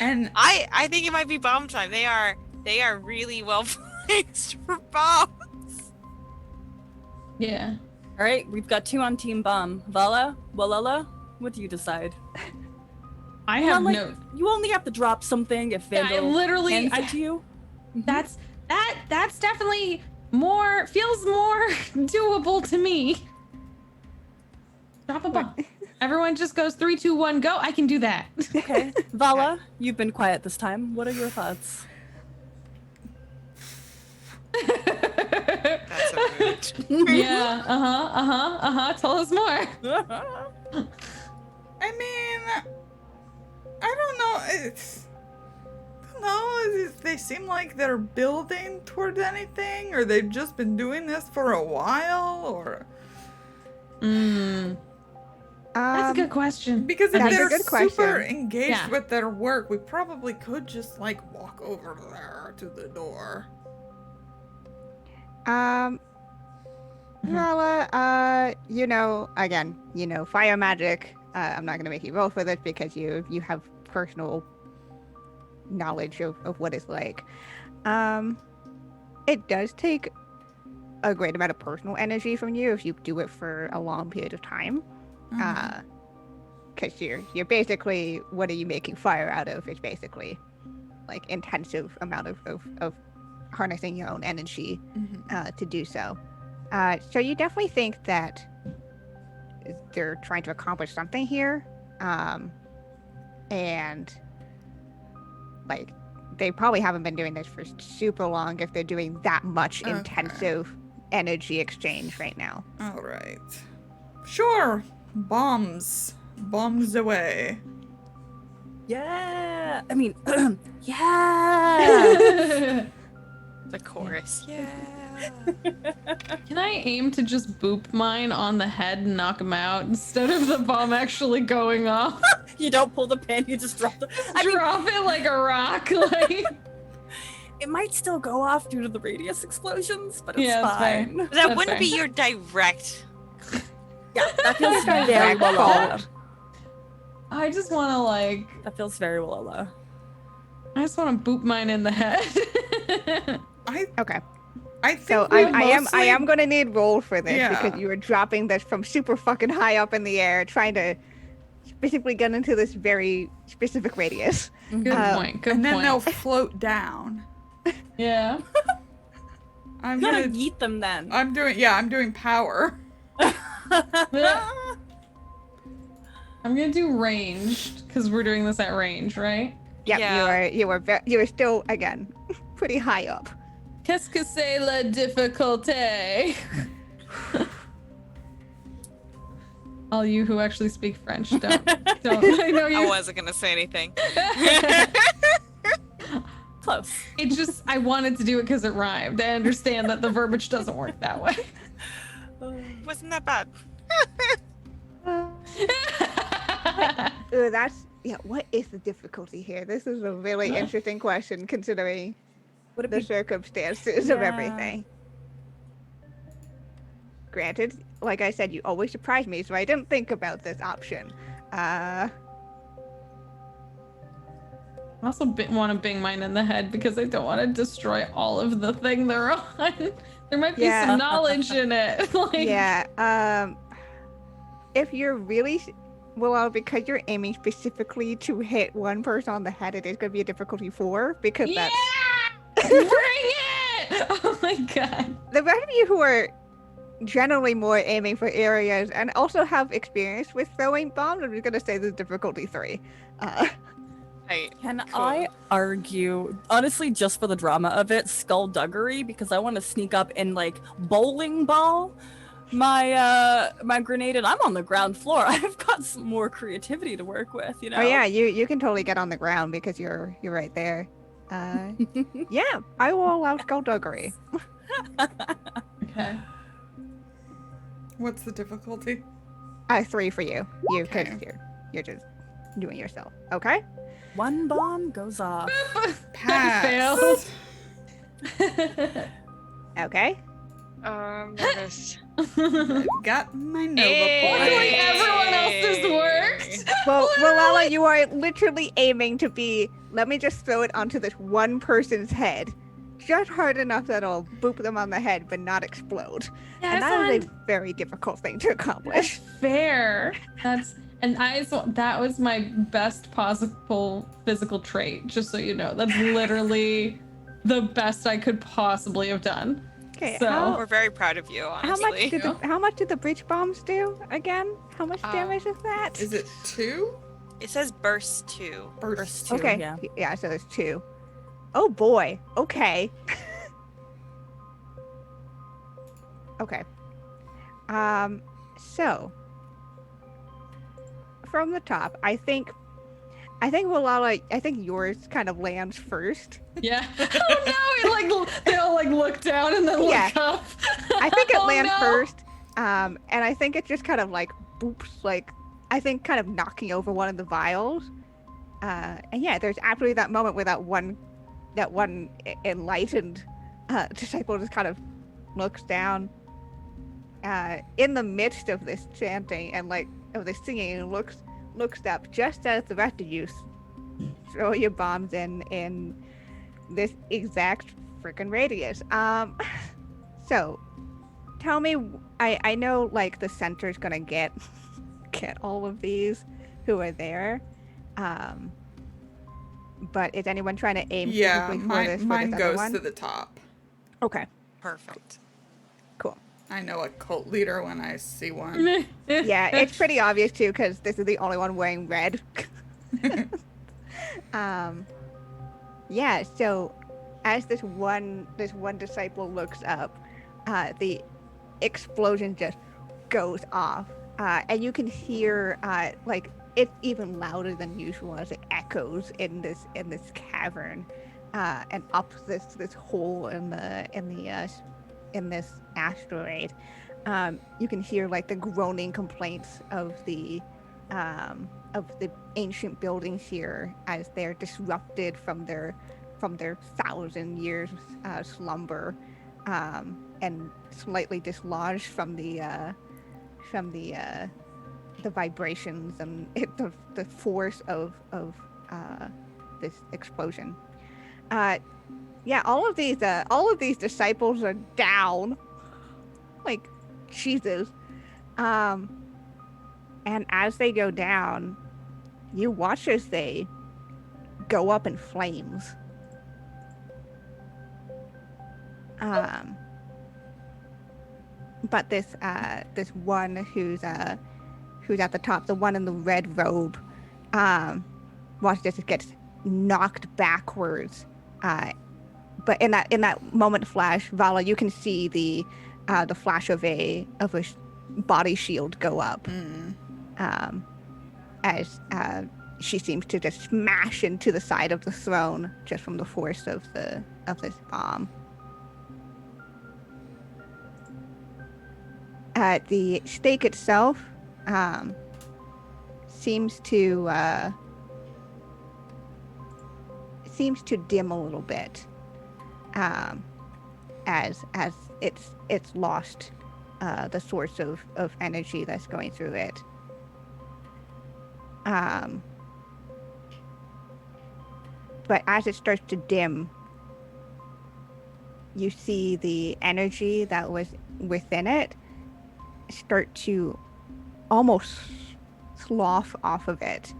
And I think it might be bomb time. They are really well placed for bombs. Yeah. All right, we've got 2 on Team Bomb. Valla, Wallahlah, what do you decide? I have Well, no. You only have to drop something if Yeah, Vandil hands it to you. That's definitely feels more doable to me. Drop a bomb. Everyone just goes 3, 2, 1, go. I can do that. Okay. Valla, you've been quiet this time. What are your thoughts? That's so rude. Yeah. Tell us more. I mean, I don't know. They seem like they're building toward anything, or they've just been doing this for a while, or. That's a good question. Because if That's a they're good super question. engaged Yeah. with their work, we probably could just like walk over there to the door. Valla, again, fire magic. I'm not gonna make you roll for this because you have personal knowledge of what it's like. It does take a great amount of personal energy from you if you do it for a long period of time. Because you're basically, what are you making fire out of? It's basically like intensive amount of harnessing your own energy to do so. So you definitely think that they're trying to accomplish something here, and like they probably haven't been doing this for super long if they're doing that much intensive energy exchange right now. All right. Sure. Bombs away. Yeah. I mean, yeah. The chorus. Yeah. Can I aim to just boop mine on the head and knock him out instead of the bomb actually going off? You don't pull the pin, you just drop the. Drop it like a rock, like. It might still go off due to the radius explosions, but it's Yeah, that's fair. fine. That That's wouldn't fair. be your direct. Yeah, that feels very Direct Wallahlah. I just want to like. That feels very Wallahlah. I just want to boop mine in the head. Okay. I think So we I mostly- am gonna need roll for this Yeah. because you are dropping this from super fucking high up in the air, trying to specifically get into this very specific radius. Good point. Good and then point. they'll float down. Yeah. I'm You gotta gonna. yeet them then. I'm doing power. I'm gonna do ranged because we're doing this at range, right? Yep, Yeah. you are still again pretty high up. Qu'est-ce que c'est la difficulté? All you who actually speak French don't. I know I you. wasn't gonna say anything. Close. It just, I wanted to do it because it rhymed. I understand that the verbiage doesn't work that way. Wasn't that bad? What is the difficulty here? This is a really interesting question considering Would it the be circumstances of Yeah. everything. Granted, like I said, you always surprise me, so I didn't think about this option. I also want to bing mine in the head because I don't want to destroy all of the thing they're on. There might be Yeah. some knowledge in it. Like, Yeah, if you're really because you're aiming specifically to hit one person on the head, it is going to be a difficulty 4 because Yeah! that's Bring it! Oh my god. the rest of you who are generally more aiming for areas and also have experience with throwing bombs. I'm just going to say the difficulty 3. Can Cool. I argue, honestly, just for the drama of it, skullduggery, because I want to sneak up and like bowling ball my grenade, and I'm on the ground floor. I've got some more creativity to work with, you know. Oh yeah, you can totally get on the ground because you're right there. Yeah, I will allow skullduggery. Okay. What's the difficulty? 3 for you. Because Okay. you're just doing it yourself. Okay. One bomb goes off. Pass. Okay. Nervous. Got my Nova Hey. point. Like everyone else's work. Well, Wallahlah, you are literally aiming to be, let me just throw it onto this one person's head. Just hard enough that it'll boop them on the head, but not explode. Yeah, And that is a very difficult thing to That's accomplish. fair. That was my best possible physical trait, just so you know. That's literally the best I could possibly have done. Okay, So We're very proud of you, honestly. how much did the bridge bombs do again? How much damage is that? Is it 2? It says burst 2. Burst. Two, Okay. yeah. Yeah, so there's 2. Oh boy. Okay. Okay. So from the top, I think Wallahlah, I think yours kind of lands first. yeah. Oh no! They all look down and then Yeah. look up. I think it Oh, lands no. first. And I think it just kind of boops, I think kind of knocking over one of the vials. And yeah, there's absolutely that moment where that one enlightened disciple just kind of looks down in the midst of this chanting and of this singing, and looks up just as the rest of you throw your bombs in this exact freaking radius. So tell me, I know the center's gonna get all of these who are there. But is anyone trying to aim Yeah, specifically for mine this goes other one? to the top. Okay, Perfect. cool. I know a cult leader when I see one. Yeah, it's pretty obvious too because this is the only one wearing red. Yeah. So, as this one disciple looks up, the explosion just goes off, and you can hear it's even louder than usual as it echoes in this cavern, and up this hole in this asteroid. You can hear the groaning complaints of the ancient buildings here as they're disrupted from their 1,000 years slumber, and slightly dislodged from the vibrations and the force of this explosion. Yeah, all of these disciples are down, like Jesus. And as they go down, you watch as they go up in flames. But this one who's at the top, the one in the red robe, watch this, it gets knocked backwards. But in that moment flash, Valla, you can see the flash of a body shield go up. As she seems to just smash into the side of the throne just from the force of this bomb. The stake itself seems to dim a little bit, as it's lost the source of energy that's going through it. But as it starts to dim, you see the energy that was within it start to almost slough off of it.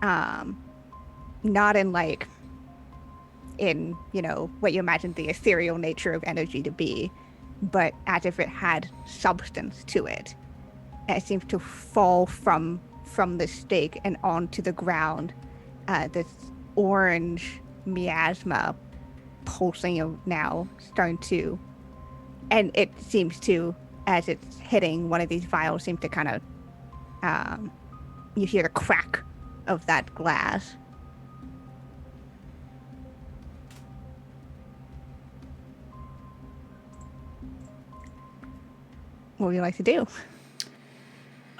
Not in what you imagine the ethereal nature of energy to be, but as if it had substance to it. And it seems to fall from the stake and onto the ground. This orange miasma pulsing now, starting to, and it seems to, as it's hitting one of these vials, seems to kind of, you hear the crack of that glass. What would you like to do?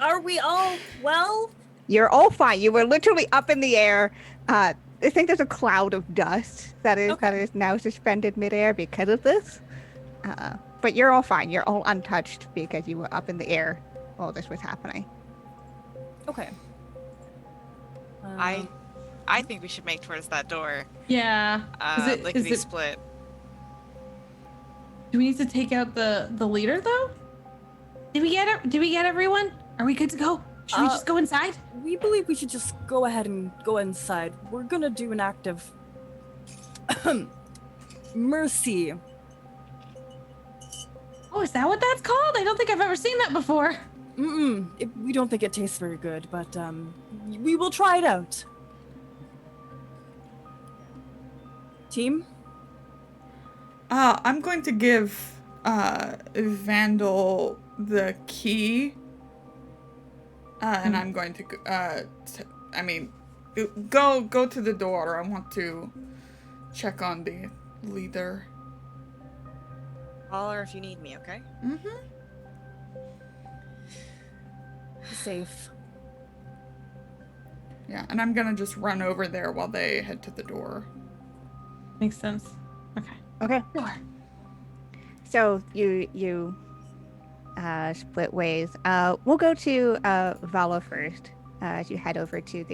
Are we all well? You're all fine. You were literally up in the air. I think there's a cloud of dust that is now suspended midair because of this. But you're all fine. You're all untouched because you were up in the air while this was happening. Okay. I I think we should make towards that door. Yeah. Is Lickety it? split. Do we need to take out the leader though? Did we get it? Did we get everyone? Are we good to go? Should we just go inside? We believe we should just go ahead and go inside. We're gonna do an act of mercy. Oh, is that what that's called? I don't think I've ever seen that before. We don't think it tastes very good, but we will try it out. Team? I'm going to give Vandil the key. And I'm going to go to the door. I want to check on the leader. Holler if you need me, okay? Mm-hmm. Safe. Yeah, and I'm gonna just run over there while they head to the door. Makes sense. Okay. Okay. Door. So you split ways. We'll go to Valla first as you head over to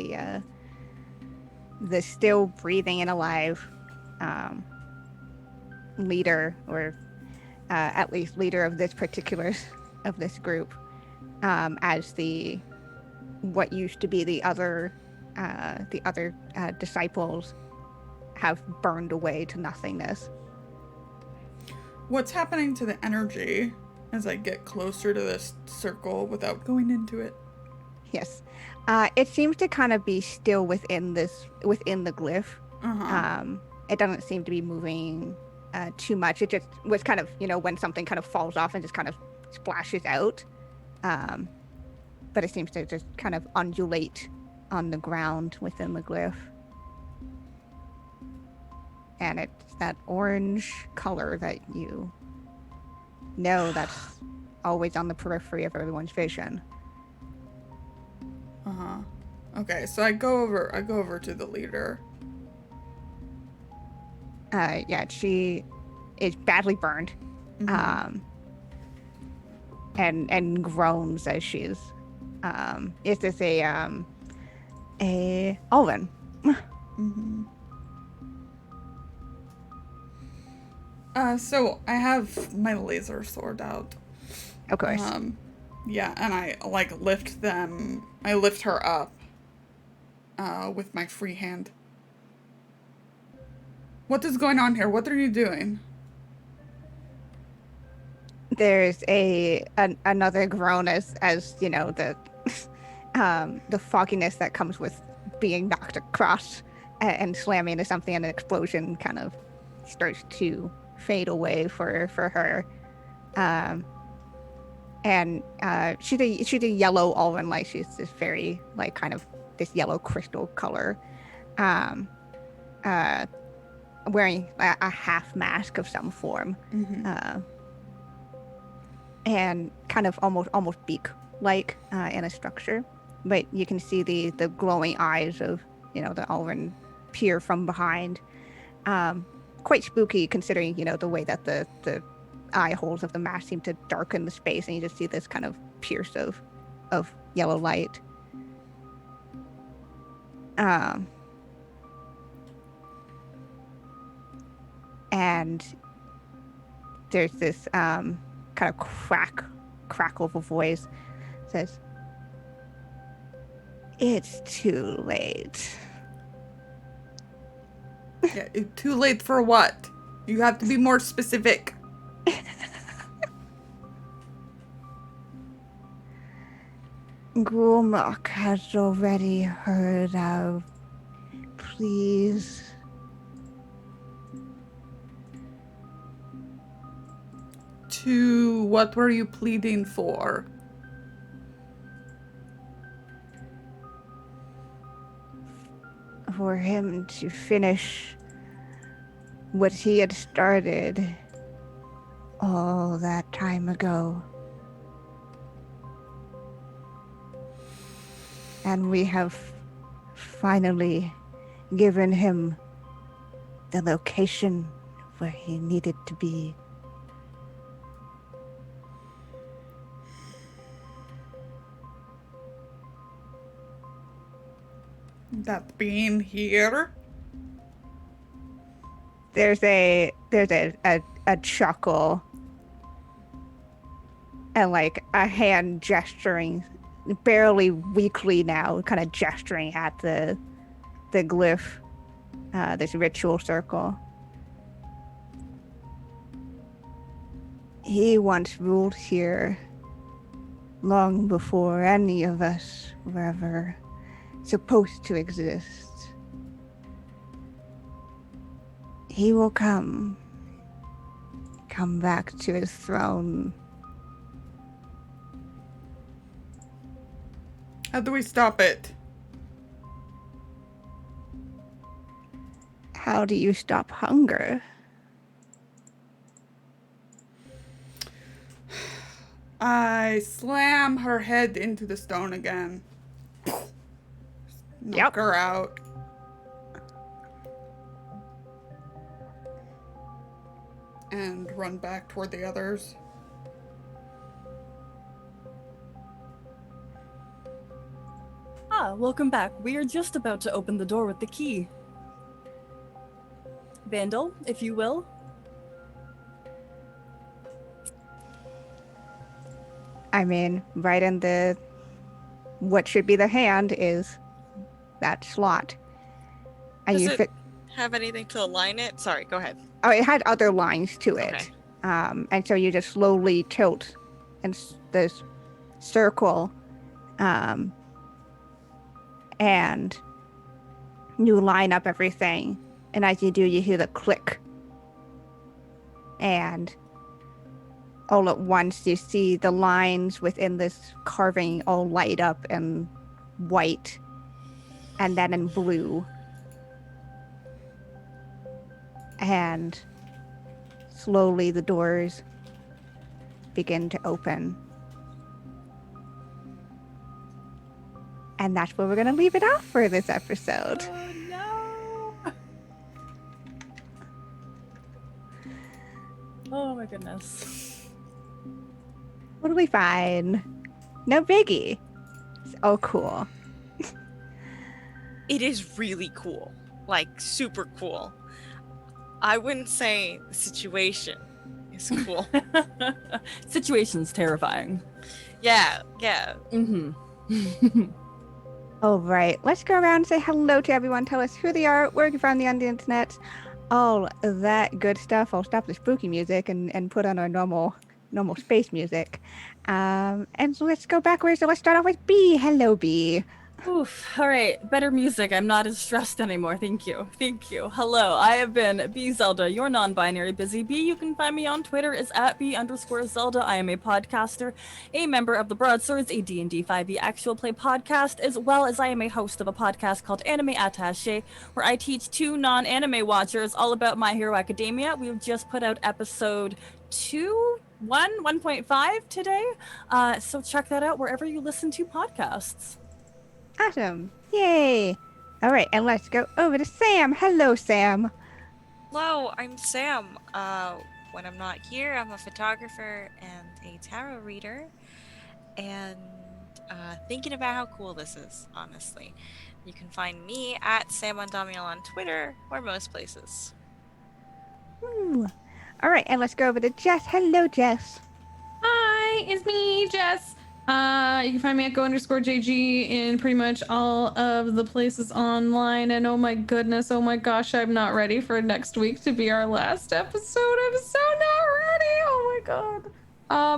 the still breathing and alive leader, or at least leader of this particular of this group, as what used to be the other disciples have burned away to nothingness. What's happening to the energy as I get closer to this circle without going into it? Yes. It seems to kind of be still within the glyph. It doesn't seem to be moving too much. It just was kind of, when something kind of falls off and just kind of splashes out. But it seems to just kind of undulate on the ground within the glyph. And it's that orange color that that's always on the periphery of everyone's vision. Okay, so I go over to the leader. Yeah, she is badly burned. And groans as she's is this a Alvin? So I have my laser sword out. Of course. Yeah, and I lift her up with my free hand. What is going on here? What are you doing? There's another groan as the the fogginess that comes with being knocked across and slamming into something, and an explosion kind of starts to fade away for her. And she's a yellow Alvin, like she's this very kind of this yellow crystal color, wearing a half mask of some form, and kind of almost beak like in a structure, but you can see the glowing eyes of the Alvin peer from behind. Quite spooky considering the way that the eye holes of the mask seem to darken the space, and you just see this kind of pierce of yellow light. And there's this kind of crackle of a voice says, "It's too late." Yeah, too late for what? You have to be more specific. Gulmak has already heard of. Please. To what were you pleading for? For him to finish what he had started all that time ago. And we have finally given him the location where he needed to be. That being here. There's a chuckle and like a hand gesturing, barely weakly now, kind of gesturing at the glyph, this ritual circle. He once ruled here long before any of us were ever supposed to exist. He will come back to his throne. How do we stop it? How do you stop hunger? I slam her head into the stone again. Knock her out. And run back toward the others. Welcome back. We are just about to open the door with the key. Vandil, if you will. I mean, right in the what should be the hand is that slot. And Does you it have anything to align it? Sorry, go ahead. Oh, it had other lines to it. Okay. And so you just slowly tilt in this circle, and you line up everything. And as you do, you hear the click. And all at once, you see the lines within this carving all light up in white and then in blue. And slowly the doors begin to open. And that's where we're going to leave it off for this episode. Oh no! Oh my goodness. What do we find? No biggie. Oh, cool. It is really cool. Like, super cool. I wouldn't say the situation is cool. Situation's terrifying. Yeah. Mm-hmm. All right, let's go around and say hello to everyone. Tell us who they are, where you found them on the internet, all of that good stuff. I'll stop the spooky music and put on our normal space music. And so let's go backwards. So let's start off with B. Hello, B. Oof. All right. Better music. I'm not as stressed anymore. Thank you. Hello. I have been B Zelda, your non-binary busy bee. You can find me on Twitter as @B_Zelda. I am a podcaster, a member of the Broadswords, a D&D 5e actual play podcast, as well as I am a host of a podcast called Anime Attaché, where I teach 2 non-anime watchers all about My Hero Academia. We've just put out episode 1.5 today. So check that out wherever you listen to podcasts. Awesome. Yay. All right, and let's go over to Sam. Hello, Sam. Hello, I'm Sam. When I'm not here, I'm a photographer and a tarot reader. And thinking about how cool this is, honestly. You can find me at SamOnDamiel on Twitter or most places. Ooh. All right, and let's go over to Jess. Hello, Jess. Hi, it's me, Jess. You can find me at go_JG in pretty much all of the places online. And oh my goodness, oh my gosh, I'm not ready for next week to be our last episode. I'm so not ready. Oh my god.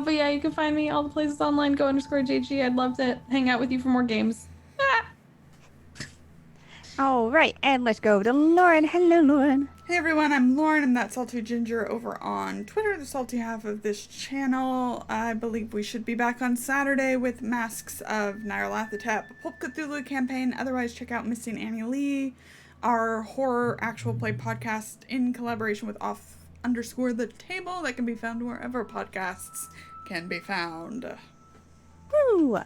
But yeah, you can find me all the places online. Go_JG. I'd love to hang out with you for more games. All right, and let's go over to Lauren. Hello, Lauren. Hey everyone, I'm Lauren. I'm that salty ginger over on Twitter, the salty half of this channel. I believe we should be back on Saturday with Masks of Nyarlathotep, a Pulp Cthulhu campaign. Otherwise, check out Missing Annie Lee, our horror actual play podcast in collaboration with off_the_table that can be found wherever podcasts can be found. Woo!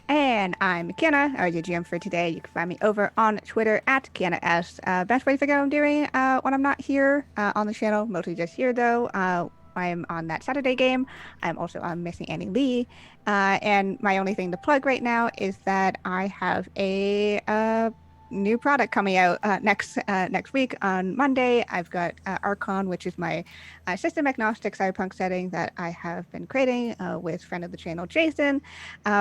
And I'm Kienna, our GM for today. You can find me over on Twitter at KiennaS. Best way to figure out what I'm doing when I'm not here on the channel, mostly just here though. I'm on that Saturday game. I'm also on Missing Annie Lee. And my only thing to plug right now is that I have a new product coming out next week on Monday. I've got Archon, which is my system agnostic cyberpunk setting that I have been creating with friend of the channel Jason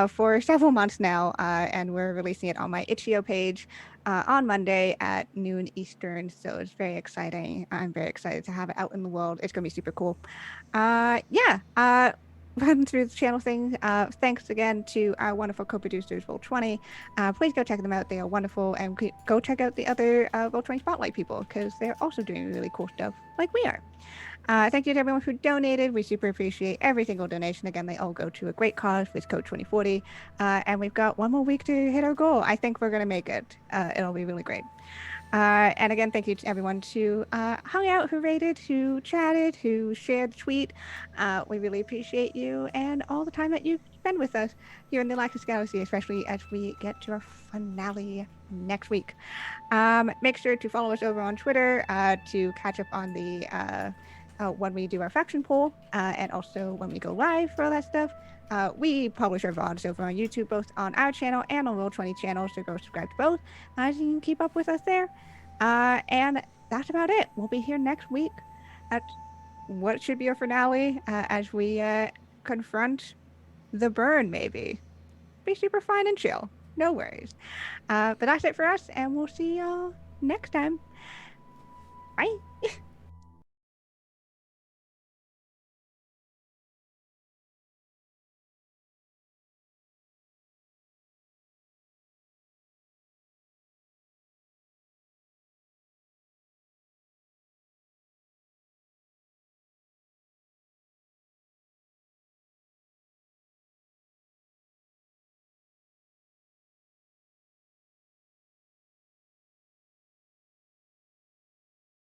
for several months now, and we're releasing it on my Itch.io page on Monday at noon Eastern. So it's very exciting. I'm very excited to have it out in the world. It's gonna be super cool. Yeah. Run through the channel thing. Thanks again to our wonderful co-producers, Roll20. Please go check them out. They are wonderful. And go check out the other Roll20 Spotlight people because they're also doing really cool stuff like we are. Thank you to everyone who donated. We super appreciate every single donation. Again, they all go to a great cause with code 2040. And we've got one more week to hit our goal. I think we're going to make it. It'll be really great. And again, thank you to everyone who hung out, who rated, who chatted, who shared the tweet. We really appreciate you and all the time that you spend with us here in the Olaxis Galaxy, especially as we get to our finale next week. Make sure to follow us over on Twitter to catch up on the when we do our faction poll and also when we go live for all that stuff. We publish our VODs over on YouTube, both on our channel and on Roll20 channel, so go subscribe to both, so you can keep up with us there. And that's about it. We'll be here next week at what should be our finale as we confront the burn, maybe. Be super fine and chill. No worries. But that's it for us, and we'll see y'all next time. Bye.